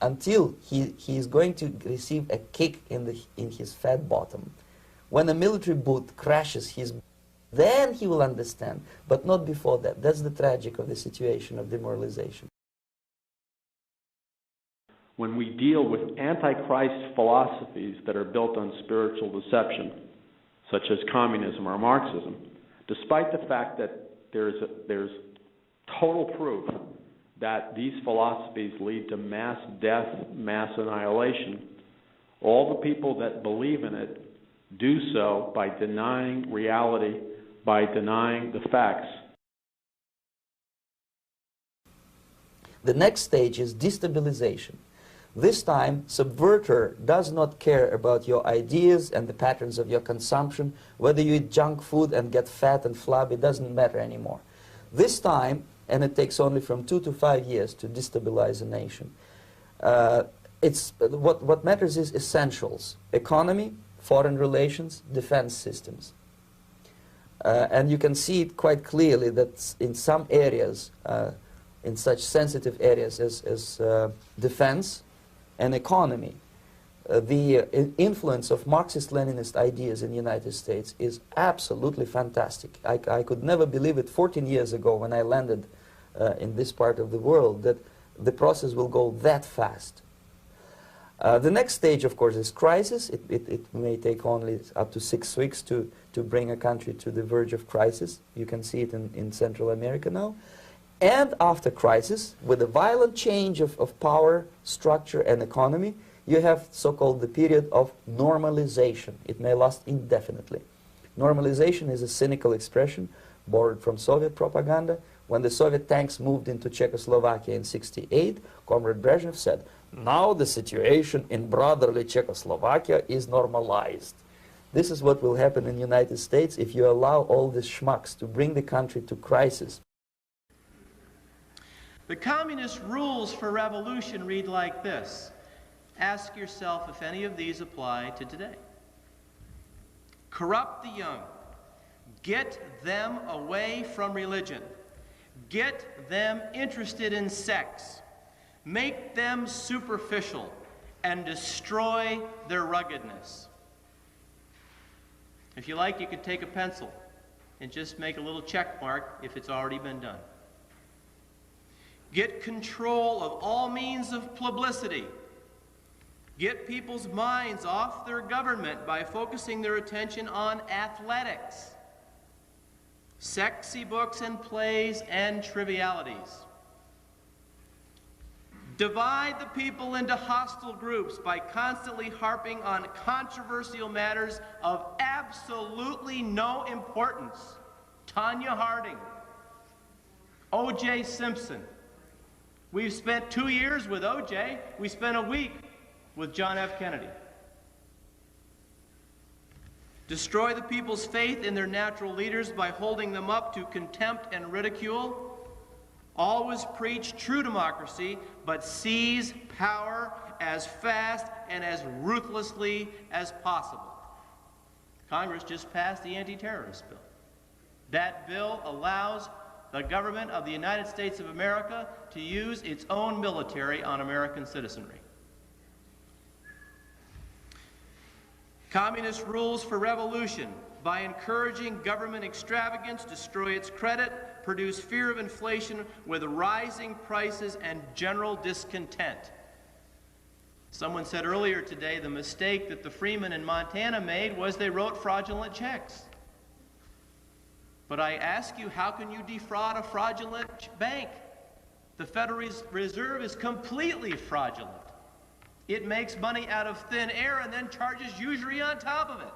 until he is going to receive a kick in his fat bottom. When a military boot crashes his, then he will understand, but not before that. That's the tragic of the situation of demoralization. When we deal with antichrist philosophies that are built on spiritual deception, such as communism or Marxism, despite the fact that there's total proof that these philosophies lead to mass death, mass annihilation, all the people that believe in it do so by denying reality, by denying the facts. The next stage is destabilization. This time, subverter does not care about your ideas and the patterns of your consumption. Whether you eat junk food and get fat and flabby, it doesn't matter anymore. This time, and it takes only from 2 to 5 years to destabilize a nation, what matters is essentials: economy, foreign relations, defense systems. And you can see it quite clearly that in some areas, in such sensitive areas as defense and economy, the influence of Marxist-Leninist ideas in the United States is absolutely fantastic. I could never believe it 14 years ago when I landed in this part of the world that the process will go that fast. The next stage, of course, is crisis. It may take only up to 6 weeks to bring a country to the verge of crisis. You can see it in Central America now. And after crisis, with a violent change of power, structure, and economy, you have so-called the period of normalization. It may last indefinitely. Normalization is a cynical expression, borrowed from Soviet propaganda. When the Soviet tanks moved into Czechoslovakia in '68, Comrade Brezhnev said, now the situation in brotherly Czechoslovakia is normalized. This is what will happen in the United States if you allow all these schmucks to bring the country to crisis. The communist rules for revolution read like this. Ask yourself if any of these apply to today. Corrupt the young. Get them away from religion. Get them interested in sex. Make them superficial and destroy their ruggedness. If you like, you could take a pencil and just make a little check mark if it's already been done. Get control of all means of publicity. Get people's minds off their government by focusing their attention on athletics, sexy books and plays, and trivialities. Divide the people into hostile groups by constantly harping on controversial matters of absolutely no importance. Tanya Harding, O.J. Simpson. We've spent 2 years with O.J. We spent a week with John F. Kennedy. Destroy the people's faith in their natural leaders by holding them up to contempt and ridicule. Always preach true democracy, but seize power as fast and as ruthlessly as possible. Congress just passed the anti-terrorist bill. That bill allows the government of the United States of America to use its own military on American citizenry. Communist rules for revolution. By encouraging government extravagance, destroy its credit, produce fear of inflation with rising prices and general discontent. Someone said earlier today the mistake that the Freemen in Montana made was they wrote fraudulent checks. But I ask you, how can you defraud a fraudulent bank? The Federal Reserve is completely fraudulent. It makes money out of thin air and then charges usury on top of it.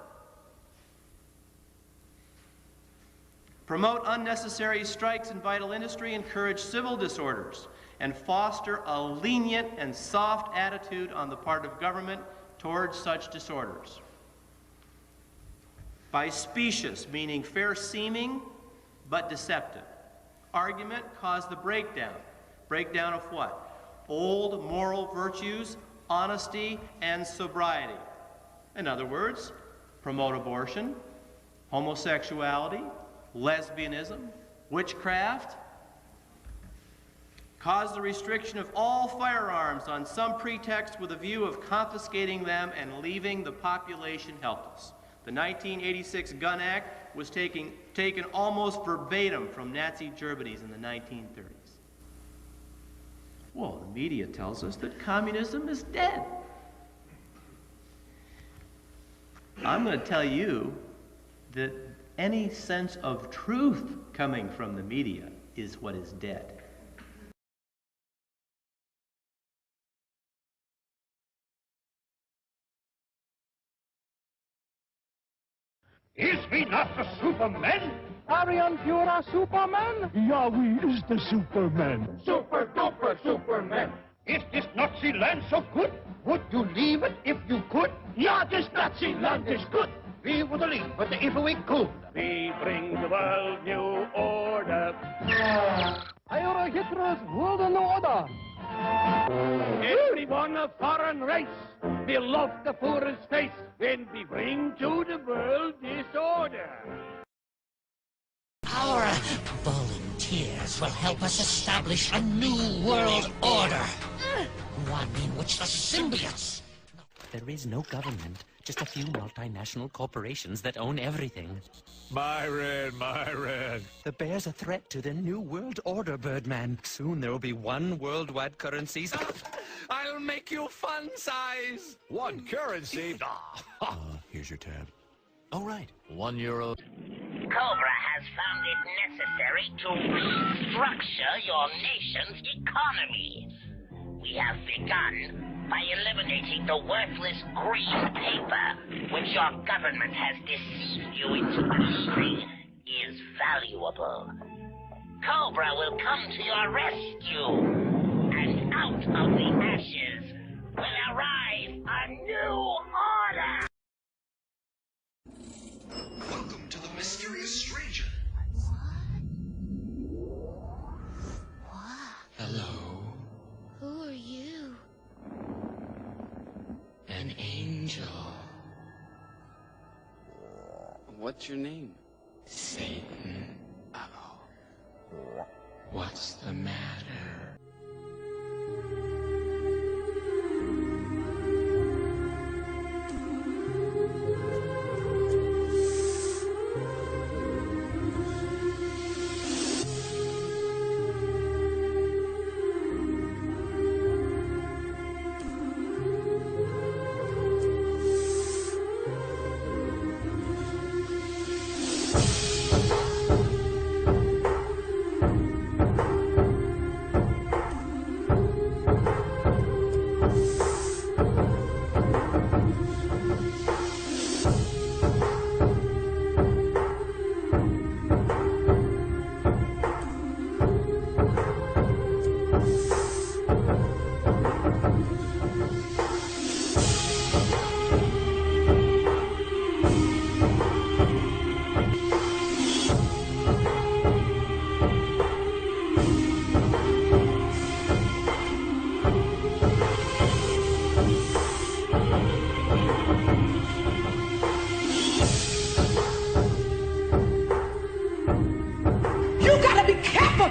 Promote unnecessary strikes in vital industry, encourage civil disorders, and foster a lenient and soft attitude on the part of government towards such disorders. By specious, meaning fair-seeming but deceptive. Argument caused the breakdown. Breakdown of what? Old moral virtues, honesty, and sobriety. In other words, promote abortion, homosexuality, lesbianism, witchcraft, cause the restriction of all firearms on some pretext with a view of confiscating them and leaving the population helpless. The 1986 Gun Act was taken almost verbatim from Nazi Germany in the 1930s. Well, the media tells us that communism is dead. I'm going to tell you that any sense of truth coming from the media is what is dead. Is we not the Superman? Arian Pura Superman? Yahweh is the Superman. Super duper Superman. Is this Nazi land so good? Would you leave it if you could? Ja, this Nazi land is good. We would leave it if we could. We bring the world new order. Eure Hitler's world new order. Everyone a foreign race will love the Führer's face when we bring to the world disorder. Our volunteers will help us establish a new world order. One in which the symbiotes... There is no government, just a few multinational corporations that own everything. Myron. The bear's a threat to the new world order, Birdman. Soon there will be one worldwide currency. I'll make you fun size. One currency? Here's your tab. Oh, right. €1. Cobra has found it necessary to restructure your nation's economy. We have begun by eliminating the worthless green paper which your government has deceived you into believing is valuable. Cobra will come to your rescue, and out of the ashes will arise a new order. Welcome to the mysterious stranger. Hello. Who are you? An angel. What's your name? Satan. Uh-oh. What's the matter?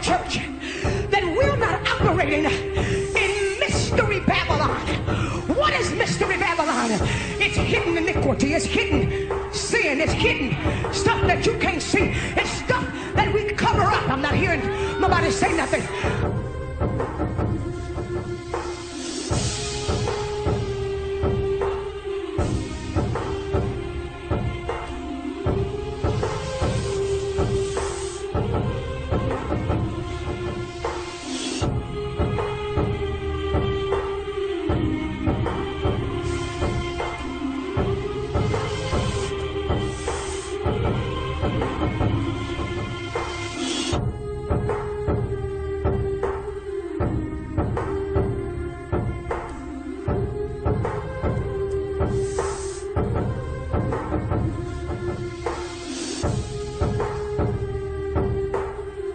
Church, that we're not operating in Mystery Babylon. What is Mystery Babylon? It's hidden iniquity, it's hidden sin, it's hidden stuff that you can't see. It's stuff that we cover up. I'm not hearing nobody say nothing.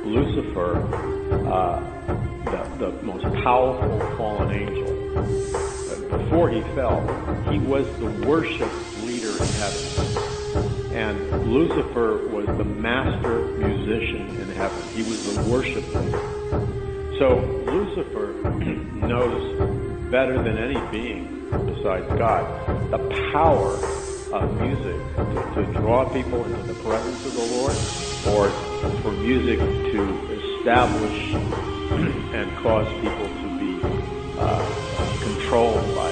Lucifer, the most powerful fallen angel, before he fell, he was the worship leader in heaven. And Lucifer was the master musician in heaven. He was the worship leader. So Lucifer knows better than any being besides God the power of music to draw people into the presence of the Lord, or for music to establish and cause people to be controlled by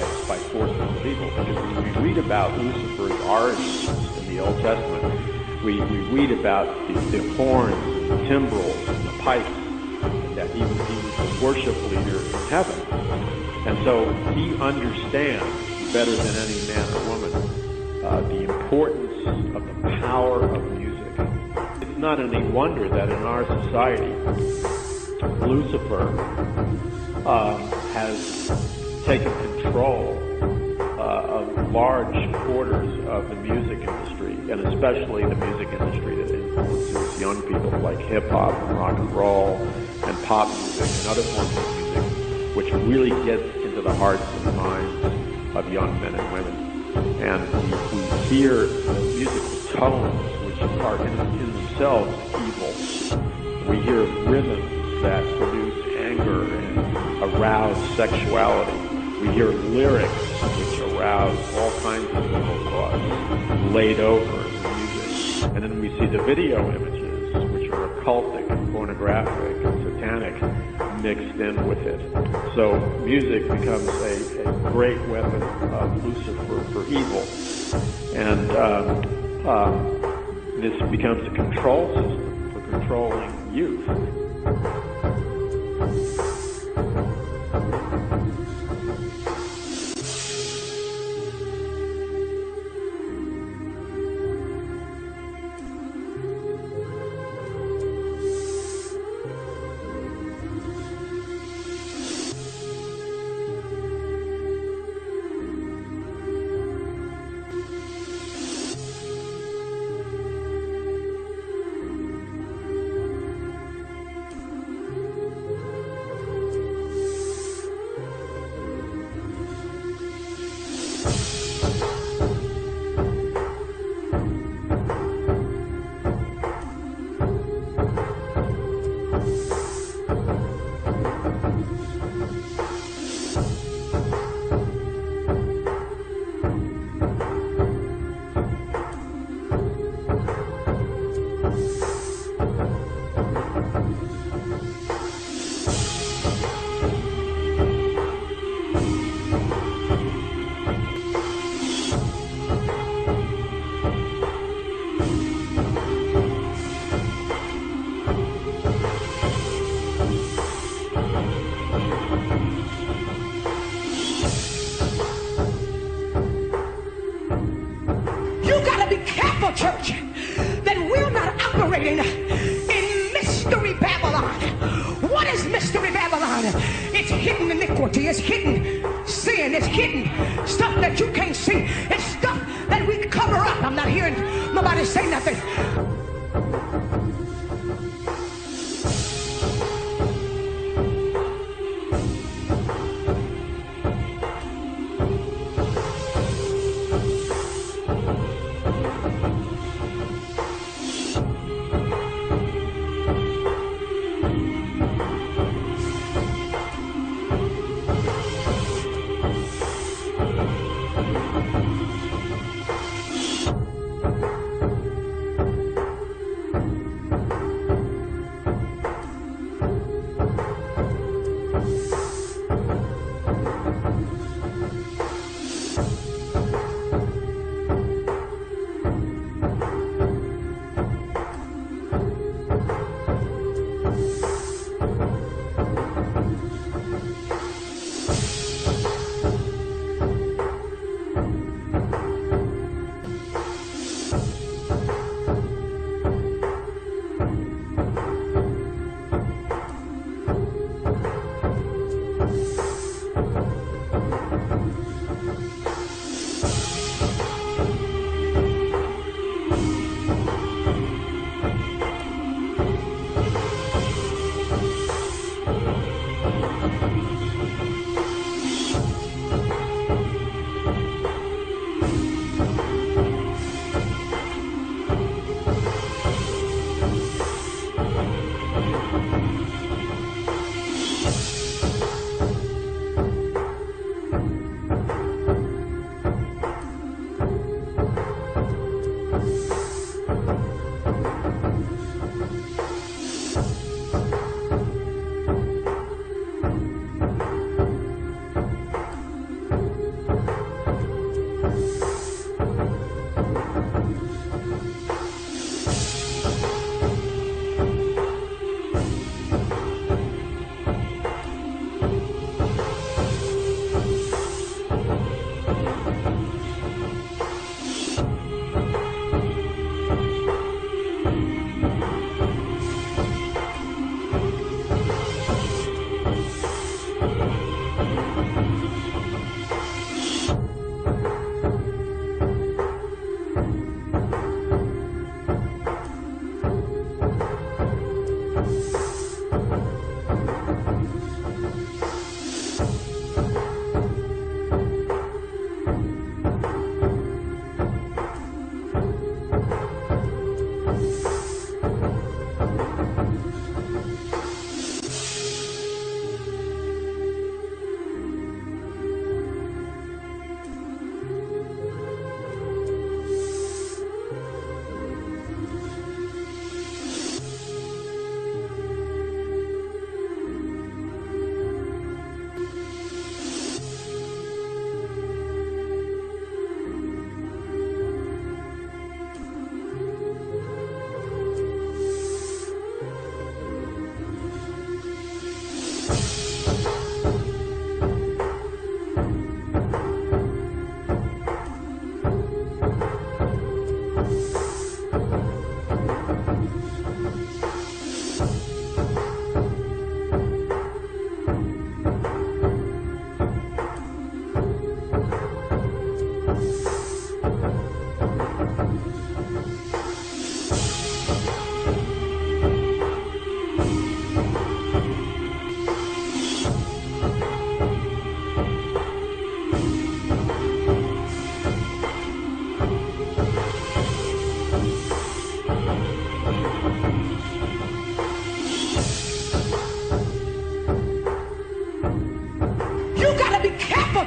forces of evil. Because when we read about Lucifer's origins in the Old Testament, we read about the horns and the timbrels and the pipes, that he was the worship leader in heaven. And so he understands better than any man or woman the importance of the power of music. It's not any wonder that in our society, Lucifer has taken control of large quarters of the music industry, and especially the music industry that influences young people, like hip-hop and rock and roll and pop music and other forms of music, which really gets into the hearts and minds of young men and women. And we hear musical tones which are in themselves evil. We hear rhythms that produce anger and arouse sexuality. We hear lyrics which arouse all kinds of evil thoughts laid over the music. And then we see the video images, which are occultic and pornographic and satanic, mixed in with it. So music becomes a great weapon of Lucifer for evil. And this becomes a control system for controlling youth. is Mystery Babylon? It's hidden iniquity, it's hidden sin, it's hidden stuff that you can't see. It's stuff that we cover up. I'm not hearing nobody say nothing.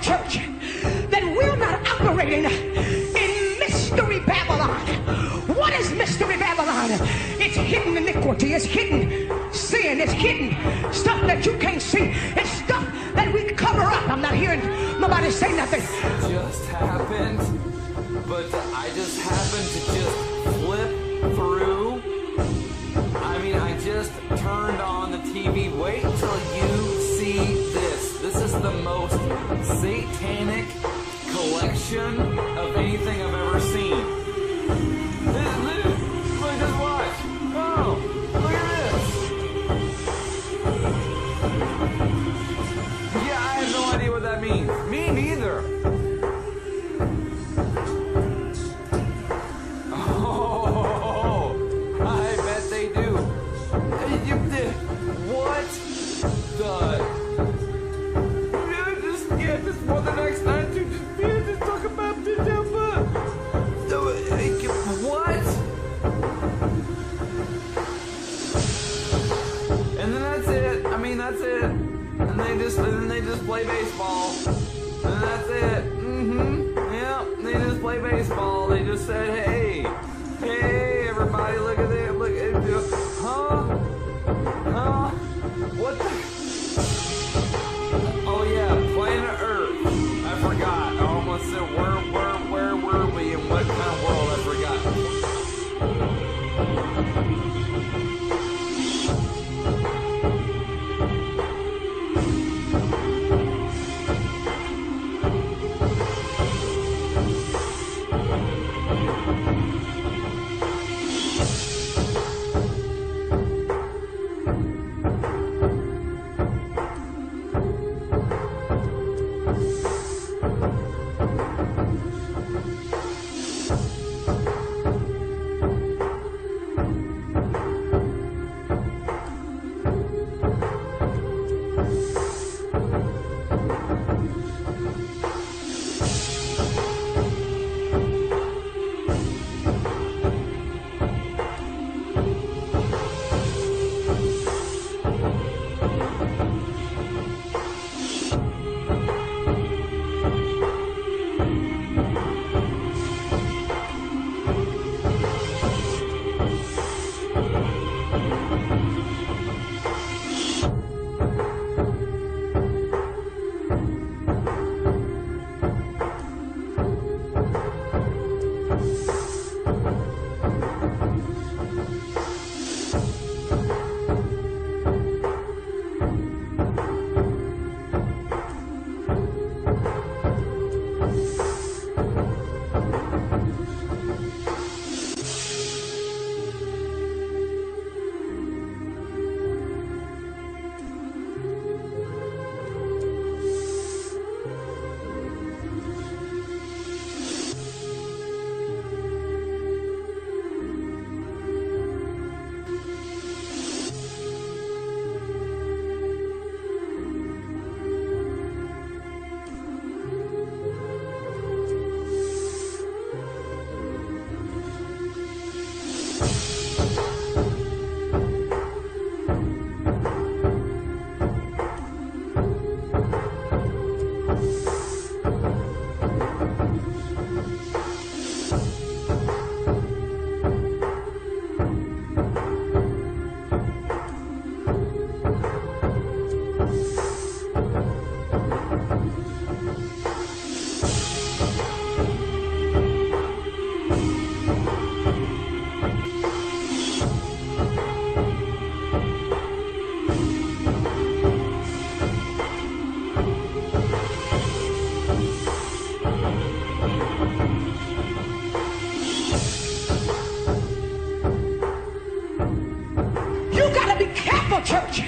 Church, that we're not operating in Mystery Babylon. What is Mystery Babylon? It's hidden iniquity, it's hidden sin, it's hidden stuff that you can't see, it's stuff that we cover up. I'm not hearing nobody say nothing. It just happened, but I just happened to just flip through. I mean, I just turned on the TV. Wait till you see this. This is the most satanic collection of anything I've ever seen. Look, just watch. Oh, look at this. Just for the next night to just talk about the devil. What? And then that's it. I mean, that's it. And then they just play baseball. And that's it. Yeah, they just play baseball. They just said, hey, everybody, look at it. Look at it. Huh? What the? Oh yeah, planet Earth. I forgot. I almost said where were we and what kind of world? I forgot. Church,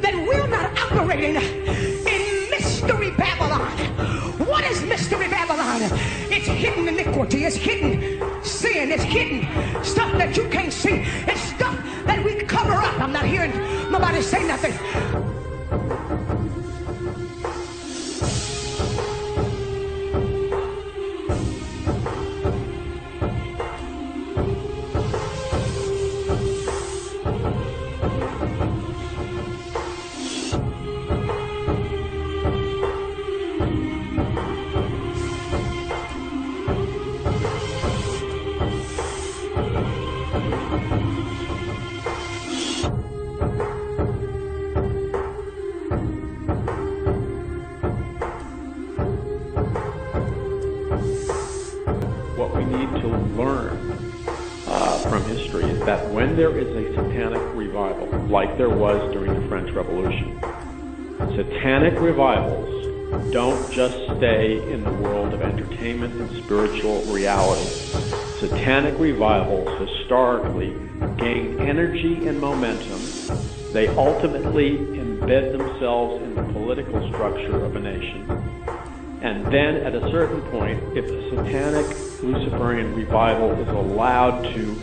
that we're not operating in mystery Babylon. What is mystery Babylon? It's hidden iniquity, it's hidden sin, it's hidden stuff that you can't see, it's stuff that we cover up. I'm not hearing nobody say nothing. That when there is a satanic revival, like there was during the French Revolution, satanic revivals don't just stay in the world of entertainment and spiritual reality. Satanic revivals historically gain energy and momentum. They ultimately embed themselves in the political structure of a nation. And then at a certain point, if a satanic Luciferian revival is allowed to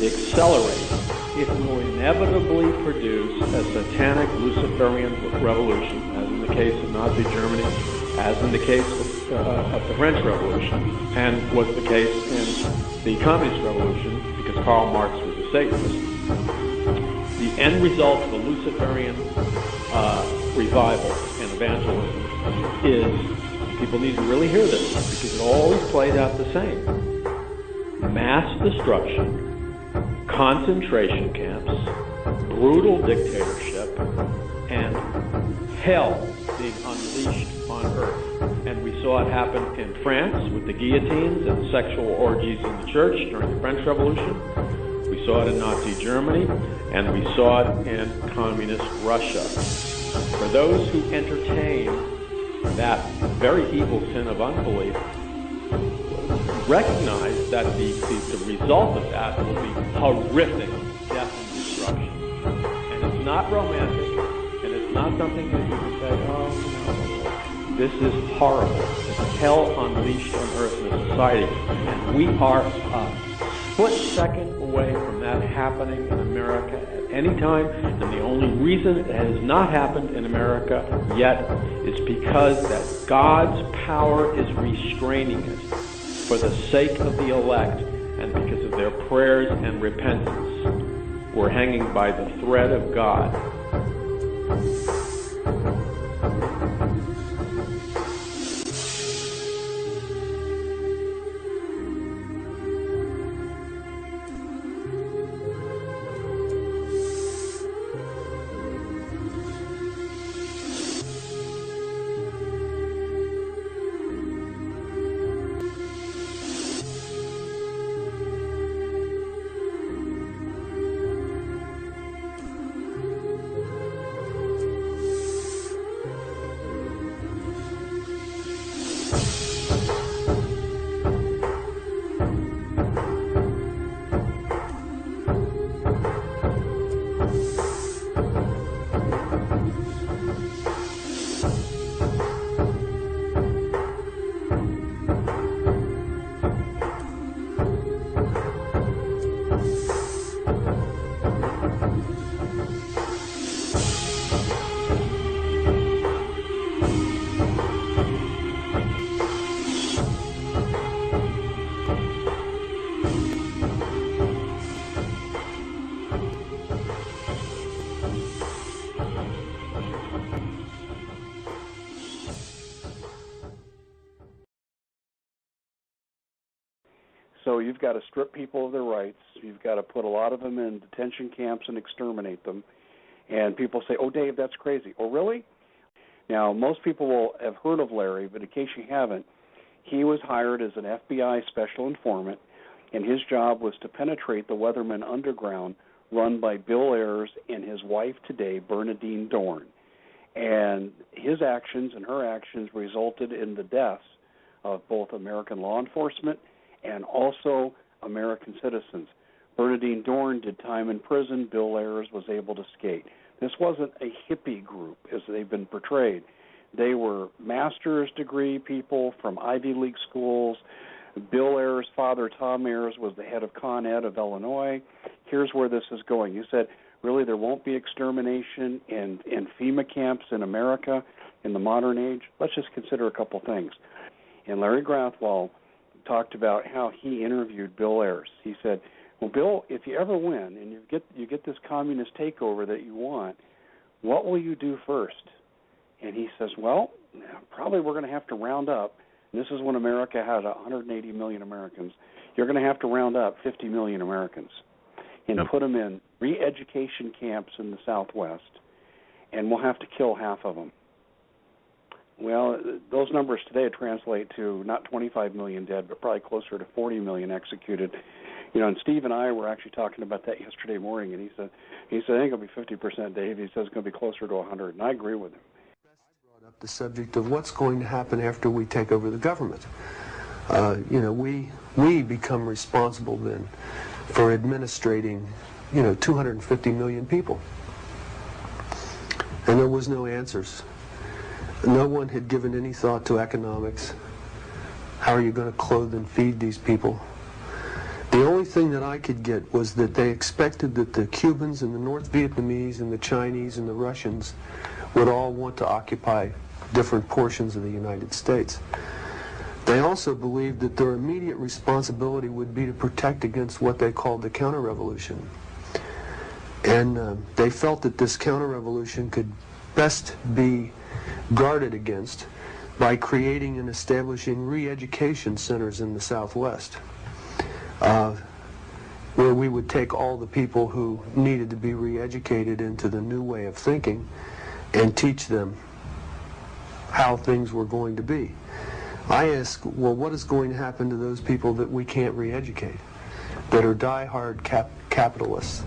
accelerate it will inevitably produce a satanic Luciferian revolution, as in the case of Nazi Germany, as in the case of the French Revolution, and was the case in the Communist Revolution, because Karl Marx was a Satanist. The end result of a Luciferian revival and evangelism is, people need to really hear this, because it always plays out the same. Mass destruction, concentration camps, brutal dictatorship, and hell being unleashed on earth. And we saw it happen in France with the guillotines and sexual orgies in the church during the French Revolution. We saw it in Nazi Germany, and we saw it in communist Russia. For those who entertain that very evil sin of unbelief, recognize that the result of that will be horrific death and destruction. And it's not romantic, and it's not something that you can say, oh, no, this is horrible. It's hell unleashed on earth in a society. And we are a split second away from that happening in America at any time. And the only reason it has not happened in America yet is because that God's power is restraining it for the sake of the elect and because of their prayers and repentance. We're hanging by the thread of God. So you've got to strip people of their rights. You've got to put a lot of them in detention camps and exterminate them. And people say, oh, Dave, that's crazy. Oh, really? Now, most people will have heard of Larry, but in case you haven't, he was hired as an FBI special informant, and his job was to penetrate the Weatherman Underground run by Bill Ayers and his wife today, Bernadine Dorn. And his actions and her actions resulted in the deaths of both American law enforcement and also American citizens. Bernadine Dorn did time in prison. Bill Ayers was able to skate. This wasn't a hippie group, as they've been portrayed. They were master's degree people from Ivy League schools. Bill Ayers' father, Tom Ayers, was the head of Con Ed of Illinois. Here's where this is going. You said, really, there won't be extermination in FEMA camps in America in the modern age? Let's just consider a couple things. And Larry Grathwohl talked about how he interviewed Bill Ayers. He said, well, Bill, if you ever win and you get this communist takeover that you want, what will you do first? And he says, well, probably we're going to have to round up. And this is when America had 180 million Americans. You're going to have to round up 50 million Americans and put them in re-education camps in the Southwest, and we'll have to kill half of them. Well, those numbers today translate to not 25 million dead, but probably closer to 40 million executed. You know, and Steve and I were actually talking about that yesterday morning, and he said, I think it'll be 50%, Dave. He says it's going to be closer to 100, and I agree with him. I brought up the subject of what's going to happen after we take over the government. We become responsible then for administrating, 250 million people. And there was no answers. No one had given any thought to economics. How are you going to clothe and feed these people? The only thing that I could get was that they expected that the Cubans and the North Vietnamese and the Chinese and the Russians would all want to occupy different portions of the United States. They also believed that their immediate responsibility would be to protect against what they called the counter-revolution. And they felt that this counter-revolution could best be guarded against by creating and establishing re-education centers in the Southwest, where we would take all the people who needed to be re-educated into the new way of thinking and teach them how things were going to be. I asked, well, what is going to happen to those people that we can't re-educate, that are die-hard capitalists?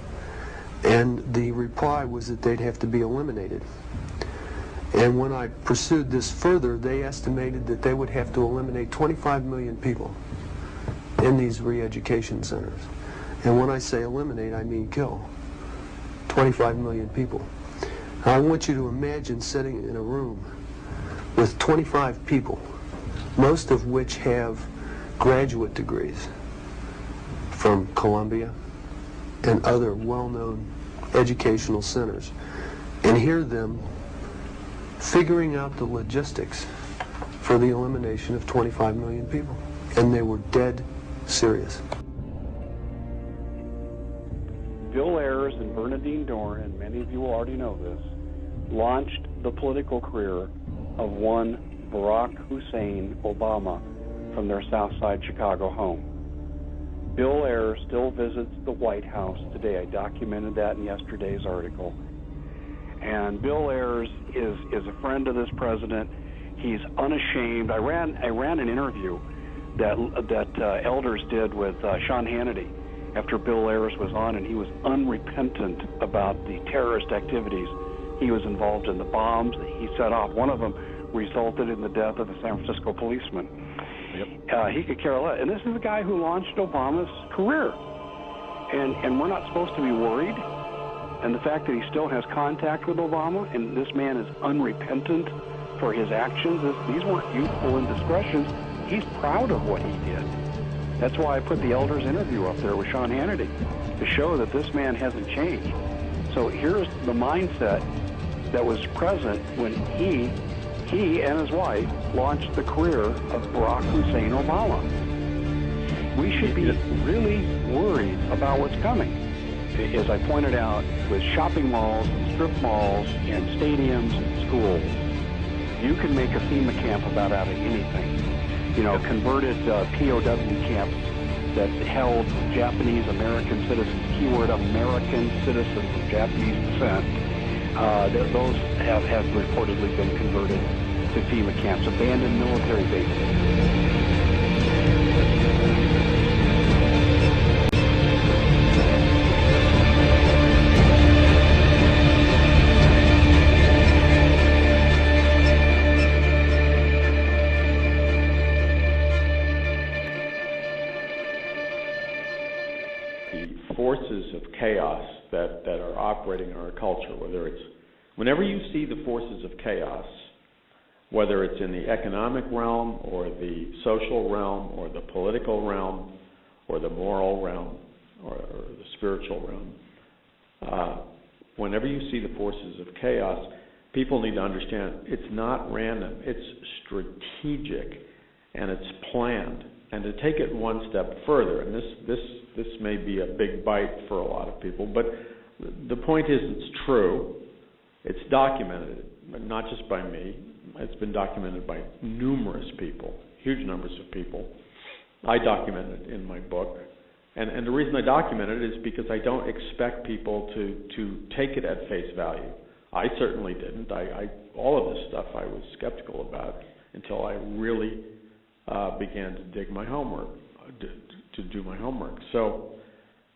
And the reply was that they'd have to be eliminated. And when I pursued this further, they estimated that they would have to eliminate 25 million people in these re-education centers. And when I say eliminate, I mean kill. 25 million people. I want you to imagine sitting in a room with 25 people, most of which have graduate degrees from Columbia and other well-known educational centers, and hear them figuring out the logistics for the elimination of 25 million people. And they were dead serious. Bill Ayers and Bernardine Dohrn, and many of you already know this, launched the political career of one Barack Hussein Obama from their South Side Chicago home. Bill Ayers still visits the White House today. I documented that in yesterday's article. And Bill Ayers is a friend of this president. He's unashamed. I ran an interview that elders did with Sean Hannity after Bill Ayers was on, and he was unrepentant about the terrorist activities he was involved in, the bombs that he set off. One of them resulted in the death of a San Francisco policeman. Yep. He could care less. And this is the guy who launched Obama's career. And we're not supposed to be worried. And the fact that he still has contact with Obama, and this man is unrepentant for his actions, these weren't youthful indiscretions. He's proud of what he did. That's why I put the elders interview up there with Sean Hannity, to show that this man hasn't changed. So here's the mindset that was present when he and his wife launched the career of Barack Hussein Obama. We should be really worried about what's coming. As I pointed out, with shopping malls, strip malls, and stadiums and schools, you can make a FEMA camp about out of anything. You know, converted POW camps that held Japanese American citizens, keyword American citizens of Japanese descent. Those have reportedly been converted to FEMA camps, abandoned military bases. Forces of chaos that are operating in our culture, whenever you see the forces of chaos, whether it's in the economic realm or the social realm or the political realm or the moral realm or the spiritual realm, whenever you see the forces of chaos, people need to understand it's not random, it's strategic and it's planned. And to take it one step further, and this may be a big bite for a lot of people, but the point is it's true. It's documented, not just by me. It's been documented by numerous people, huge numbers of people. I document it in my book. And the reason I document it is because I don't expect people to take it at face value. I certainly didn't. All of this stuff I was skeptical about until I really began to dig my homework, to do my homework. So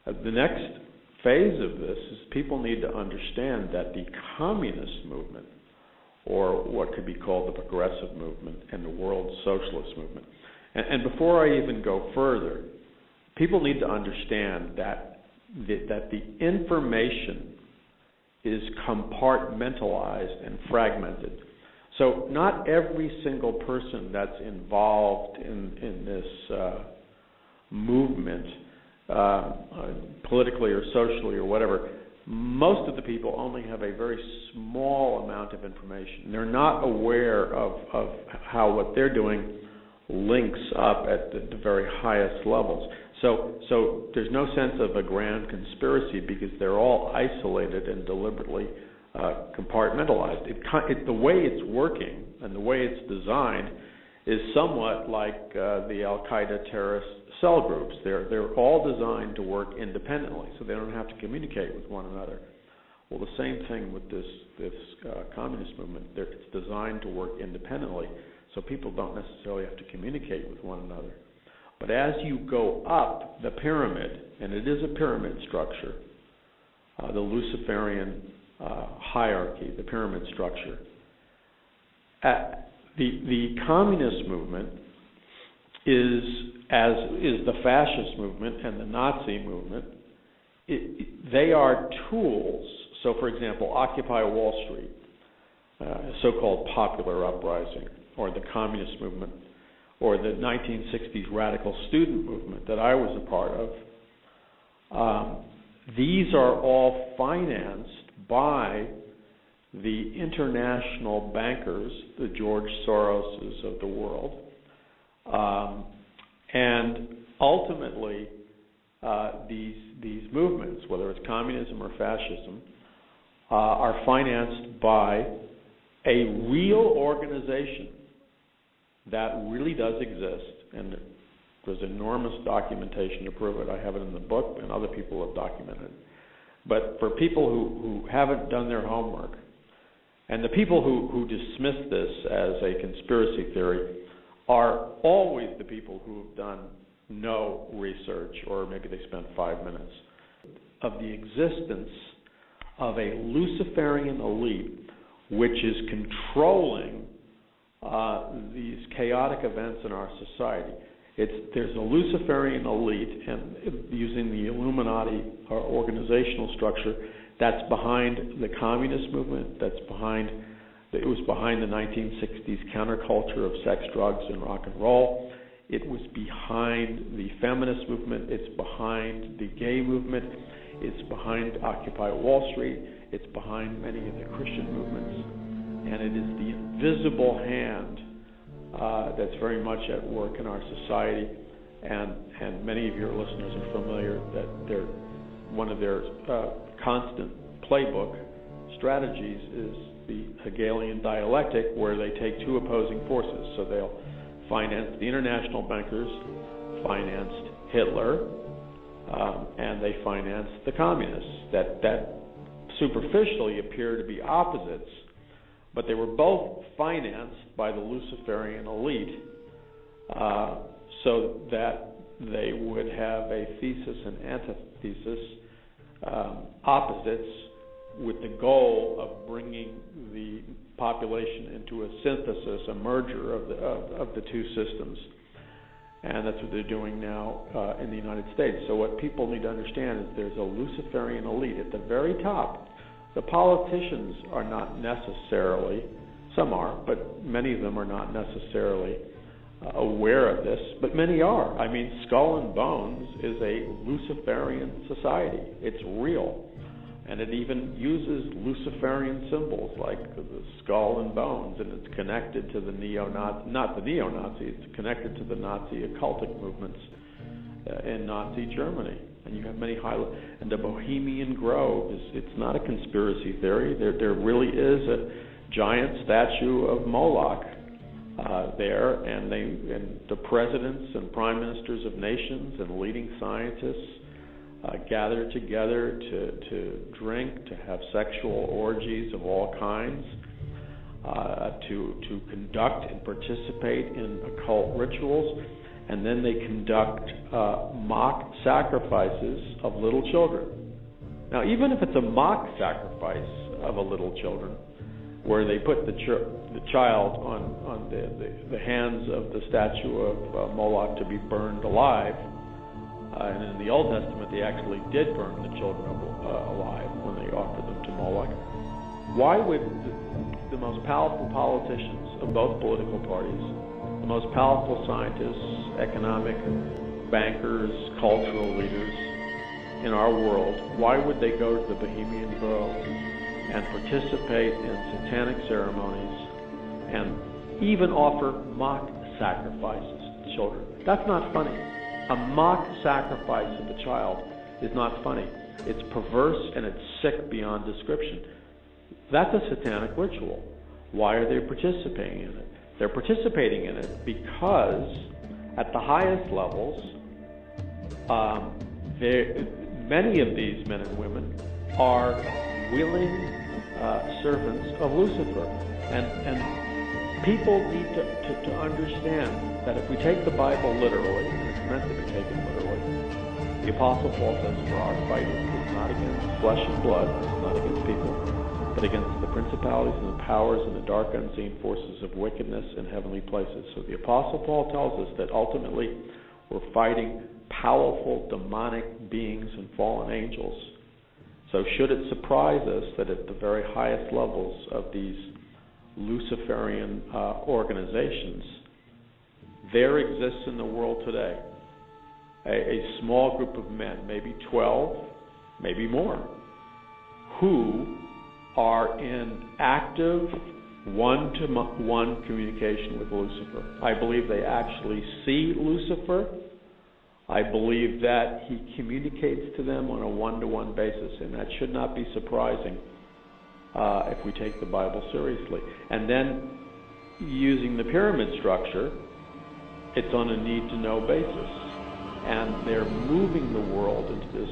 the next phase of this is people need to understand that the communist movement, or what could be called the progressive movement, and the world socialist movement. And before I even go further, people need to understand that the information is compartmentalized and fragmented. So not every single person that's involved in this movement politically or socially or whatever, most of the people only have a very small amount of information. They're not aware of how what they're doing links up at the very highest levels. So there's no sense of a grand conspiracy because they're all isolated and deliberately compartmentalized. The way it's working and the way it's designed is somewhat like the Al-Qaeda terrorist cell groups. They're all designed to work independently, so they don't have to communicate with one another. Well, the same thing with this communist movement. It's designed to work independently, so people don't necessarily have to communicate with one another. But as you go up the pyramid, and it is a pyramid structure, the Luciferian hierarchy, the pyramid structure, the communist movement is the fascist movement and the Nazi movement. They are tools. So, for example, Occupy Wall Street, so-called popular uprising, or the communist movement, or the 1960s radical student movement that I was a part of. These are all financed by the international bankers, the George Soroses of the world, and ultimately these movements, whether it's communism or fascism, are financed by a real organization that really does exist, and there's enormous documentation to prove it. I have it in the book, and other people have documented it. But for people who haven't done their homework, and the people who dismiss this as a conspiracy theory are always the people who have done no research, or maybe they spent 5 minutes, of the existence of a Luciferian elite which is controlling these chaotic events in our society. There's a Luciferian elite, and using the Illuminati organizational structure, that's behind the communist movement, it was behind the 1960s counterculture of sex, drugs, and rock and roll. It was behind the feminist movement. It's behind the gay movement. It's behind Occupy Wall Street. It's behind many of the Christian movements. And it is the invisible hand that's very much at work in our society. And many of your listeners are familiar that one of their constant playbook strategies is the Hegelian dialectic, where they take two opposing forces. So they'll finance, the international bankers financed Hitler, and they financed the communists. That superficially appear to be opposites, but they were both financed by the Luciferian elite, so that they would have a thesis and antithesis, opposites, with the goal of bringing the population into a synthesis, a merger of the two systems. And that's what they're doing now in the United States. So what people need to understand is there's a Luciferian elite at the very top. The politicians are not necessarily, some are, but many of them are not necessarily aware of this, but many are. I mean, Skull and Bones is a Luciferian society. It's real. And it even uses Luciferian symbols like the skull and bones, and it's connected to the not the neo-Nazi, it's connected to the Nazi occultic movements in Nazi Germany. And you have many and the Bohemian Grove it's not a conspiracy theory. There really is a giant statue of Moloch there, and the presidents and prime ministers of nations and leading scientists gather together to drink, to have sexual orgies of all kinds, to conduct and participate in occult rituals, and then they conduct mock sacrifices of little children. Now, even if it's a mock sacrifice of a little children, where they put the child on the hands of the statue of Moloch to be burned alive, and in the Old Testament, they actually did burn the children alive when they offered them to Moloch. Why would the most powerful politicians of both political parties, the most powerful scientists, economic bankers, cultural leaders in our world, why would they go to the Bohemian Grove and participate in satanic ceremonies and even offer mock sacrifices to children? That's not funny. A mock sacrifice of a child is not funny. It's perverse and it's sick beyond description. That's a satanic ritual. Why are they participating in it? They're participating in it because at the highest levels, many of these men and women are willing servants of Lucifer. And people need to understand that if we take the Bible literally, and it's meant to be taken literally, the Apostle Paul says, for our fight is not against flesh and blood, it's not against people, but against the principalities and the powers and the dark unseen forces of wickedness in heavenly places. So the Apostle Paul tells us that ultimately we're fighting powerful demonic beings and fallen angels. So should it surprise us that at the very highest levels of these Luciferian organizations, there exists in the world today a small group of men, maybe 12, maybe more, who are in active one-to-one communication with Lucifer. I believe they actually see Lucifer. I believe that he communicates to them on a one-to-one basis, and that should not be surprising if we take the Bible seriously. And then, using the pyramid structure, it's on a need-to-know basis. And they're moving the world into this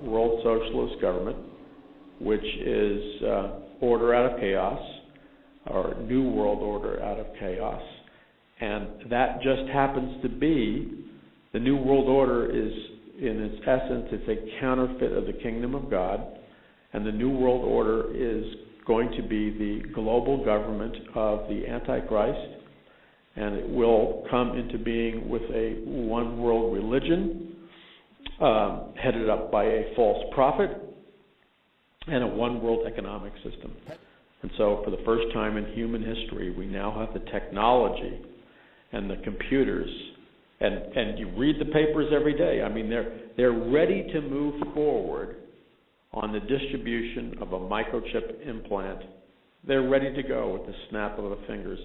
world socialist government, which is order out of chaos, or new world order out of chaos. And that just happens to be, the new world order is, in its essence, it's a counterfeit of the kingdom of God. And the new world order is going to be the global government of the Antichrist. And it will come into being with a one world religion, headed up by a false prophet, and a one world economic system. And so for the first time in human history, we now have the technology and the computers, and you read the papers every day. I mean, they're ready to move forward on the distribution of a microchip implant. They're ready to go with the snap of the fingers.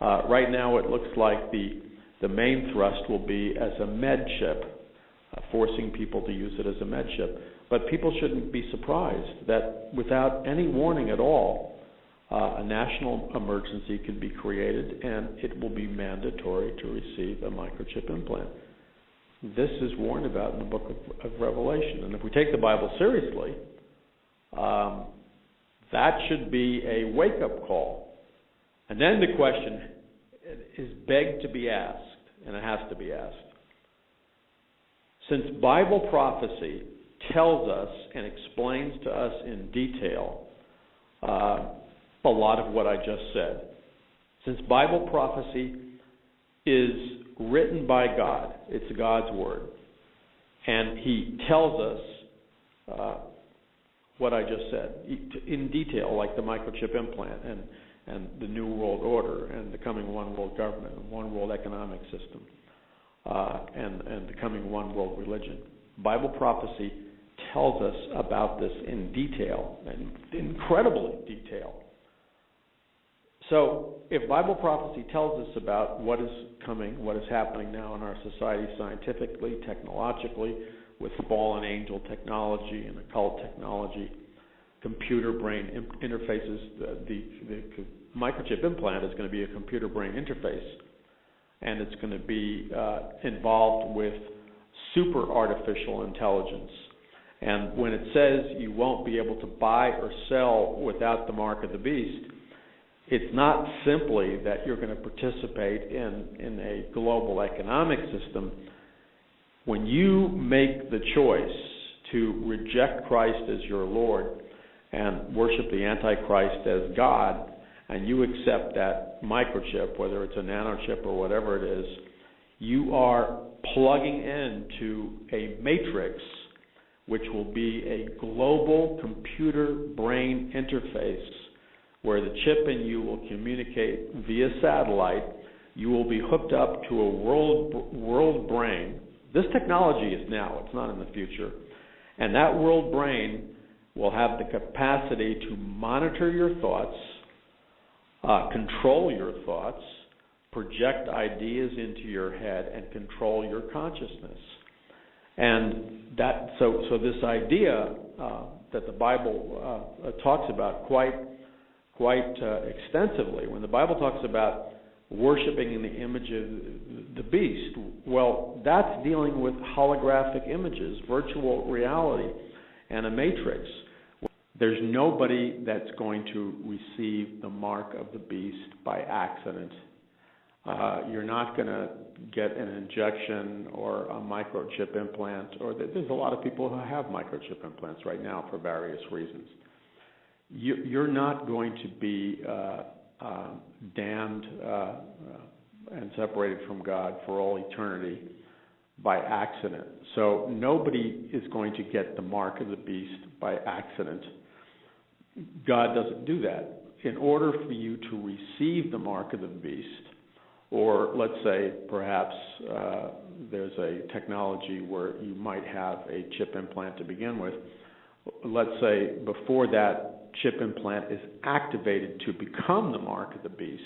Right now it looks like the main thrust will be as a med chip, forcing people to use it as a med chip. But people shouldn't be surprised that without any warning at all, a national emergency can be created and it will be mandatory to receive a microchip implant. This is warned about in the book of Revelation. And if we take the Bible seriously, that should be a wake-up call. And then the question is begged to be asked, and it has to be asked. Since Bible prophecy tells us and explains to us in detail a lot of what I just said, since Bible prophecy is written by God, it's God's word, and he tells us what I just said in detail, like the microchip implant and the New World Order and the coming one world government, one world economic system, and the coming one world religion. Bible prophecy tells us about this in detail, and incredibly detail. So if Bible prophecy tells us about what is coming, what is happening now in our society scientifically, technologically, with fallen angel technology and occult technology, computer brain interfaces, the microchip implant is going to be a computer brain interface, and it's going to be involved with super artificial intelligence. And when it says you won't be able to buy or sell without the mark of the beast, it's not simply that you're going to participate in a global economic system. When you make the choice to reject Christ as your Lord and worship the Antichrist as God, and you accept that microchip, whether it's a nanochip or whatever it is, you are plugging into a matrix which will be a global computer brain interface where the chip in you will communicate via satellite You will be hooked up to a world brain. This technology is now, it's not in the future. And that world brain will have the capacity to monitor your thoughts, control your thoughts, project ideas into your head, and control your consciousness. And that, so this idea that the Bible talks about quite extensively, when the Bible talks about worshiping in the image of the beast, well, that's dealing with holographic images, virtual reality, and a matrix. There's nobody that's going to receive the mark of the beast by accident. You're not going to get an injection or a microchip implant, or there's a lot of people who have microchip implants right now for various reasons. You're not going to be damned and separated from God for all eternity by accident. So nobody is going to get the mark of the beast by accident. God doesn't do that. In order for you to receive the mark of the beast, or let's say perhaps there's a technology where you might have a chip implant to begin with, let's say before that chip implant is activated to become the mark of the beast,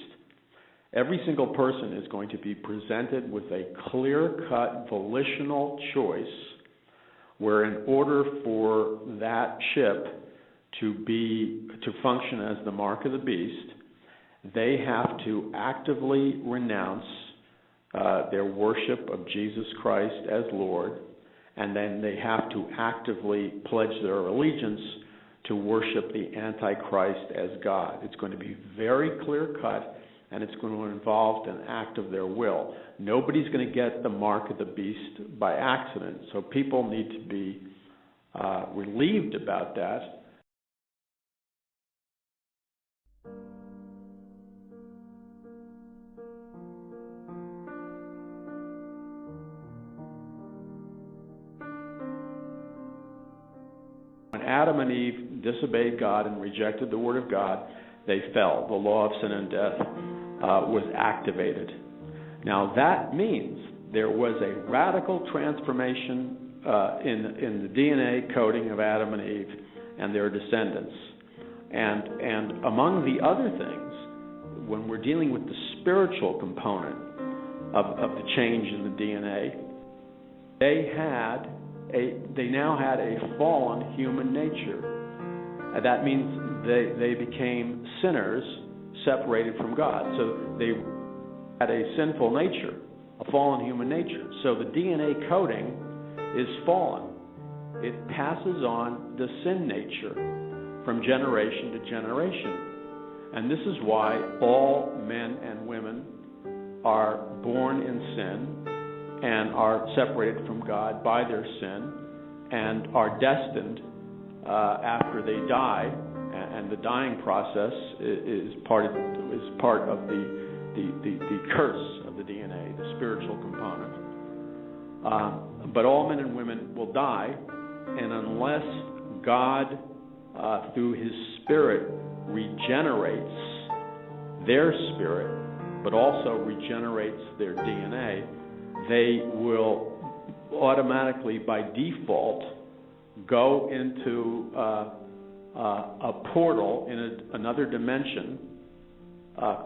every single person is going to be presented with a clear-cut volitional choice where in order for that chip to function as the mark of the beast, they have to actively renounce their worship of Jesus Christ as Lord, and then they have to actively pledge their allegiance to worship the Antichrist as God. It's going to be very clear-cut, and it's going to involve an act of their will. Nobody's going to get the mark of the beast by accident, so people need to be relieved about that. When Adam and Eve disobeyed God and rejected the Word of God, they fell. The law of sin and death was activated. Now that means there was a radical transformation in the DNA coding of Adam and Eve and their descendants. And among the other things, when we're dealing with the spiritual component of the change in the DNA, they now had a fallen human nature. That means they became sinners separated from God. So they had a sinful nature, a fallen human nature. So the DNA coding is fallen. It passes on the sin nature from generation to generation. And this is why all men and women are born in sin and are separated from God by their sin and are destined after they die, and the dying process is part of the curse of the DNA, the spiritual component. But all men and women will die, and unless God, through His Spirit, regenerates their spirit, but also regenerates their DNA, they will automatically, by default, go into a portal in another dimension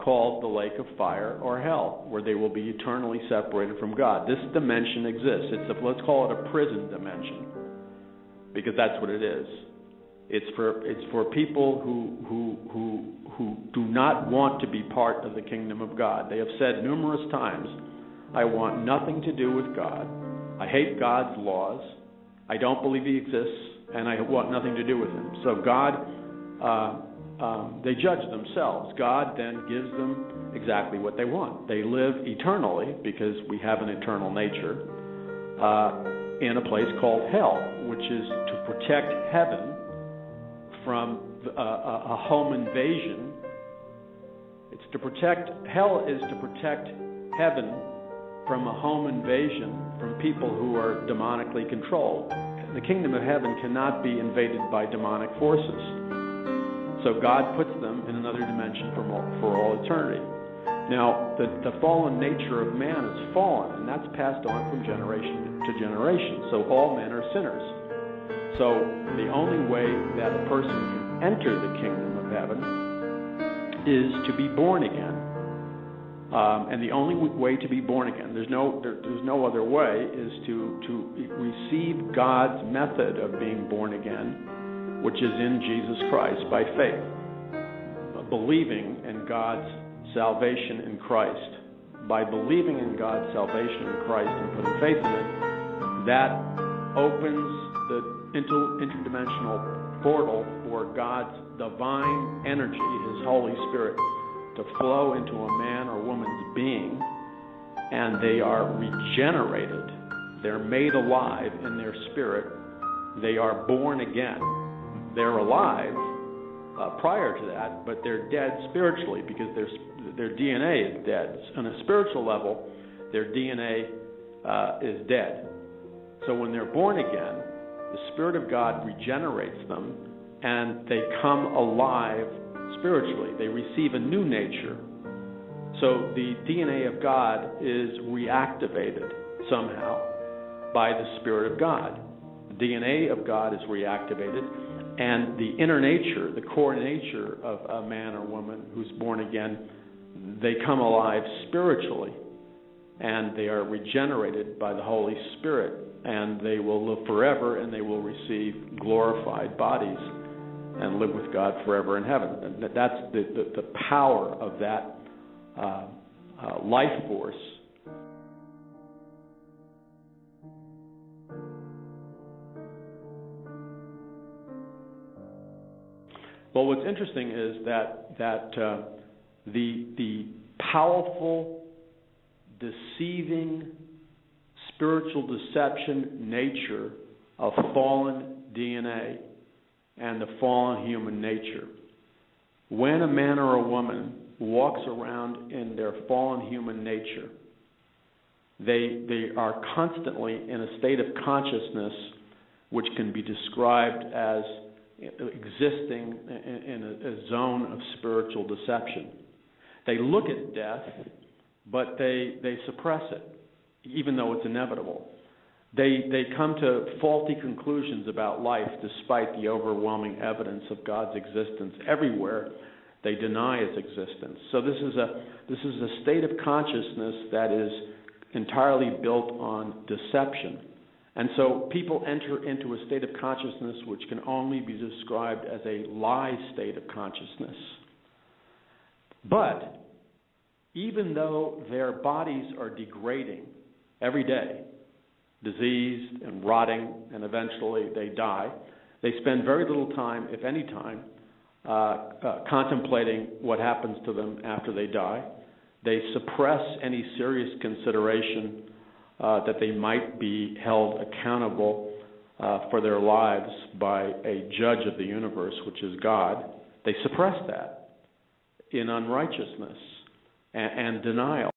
called the lake of fire or hell, where they will be eternally separated from God. This dimension exists. Let's call it a prison dimension, because that's what it is. It's for people who do not want to be part of the kingdom of God. They have said numerous times, I want nothing to do with God. I hate God's laws. I don't believe He exists, and I want nothing to do with Him. So God, they judge themselves. God then gives them exactly what they want. They live eternally, because we have an eternal nature, in a place called hell, which is to protect heaven from a home invasion. Hell is to protect heaven from a home invasion from people who are demonically controlled. The kingdom of heaven cannot be invaded by demonic forces. So God puts them in another dimension for all eternity. Now, the fallen nature of man is fallen, and that's passed on from generation to generation. So all men are sinners. So the only way that a person can enter the kingdom of heaven is to be born again. And the only way to be born again, there's no other way, is to receive God's method of being born again, which is in Jesus Christ by faith, believing in God's salvation in Christ. By believing in God's salvation in Christ and putting faith in it, that opens the interdimensional portal for God's divine energy, His Holy Spirit, to flow into a man or woman's being, and they are regenerated. They're made alive in their spirit. They are born again. They're alive prior to that, but they're dead spiritually because their DNA is dead. On a spiritual level, their DNA is dead. So when they're born again, the Spirit of God regenerates them, and they come alive spiritually. They receive a new nature. So the DNA of God is reactivated somehow by the Spirit of God. The DNA of God is reactivated, and the inner nature, the core nature of a man or woman who's born again, they come alive spiritually, and they are regenerated by the Holy Spirit, and they will live forever, and they will receive glorified bodies and live with God forever in heaven. And that's the power of that life force. Well, what's interesting is that the powerful, deceiving, spiritual deception nature of fallen DNA and the fallen human nature. When a man or a woman walks around in their fallen human nature, they are constantly in a state of consciousness which can be described as existing in a zone of spiritual deception. They look at death, but they suppress it, even though it's inevitable. They come to faulty conclusions about life despite the overwhelming evidence of God's existence everywhere. They deny His existence. So this is a state of consciousness that is entirely built on deception. And so people enter into a state of consciousness which can only be described as a lie state of consciousness. But even though their bodies are degrading every day, diseased and rotting, and eventually they die, they spend very little time, if any time, contemplating what happens to them after they die. They suppress any serious consideration that they might be held accountable for their lives by a judge of the universe, which is God. They suppress that in unrighteousness and denial.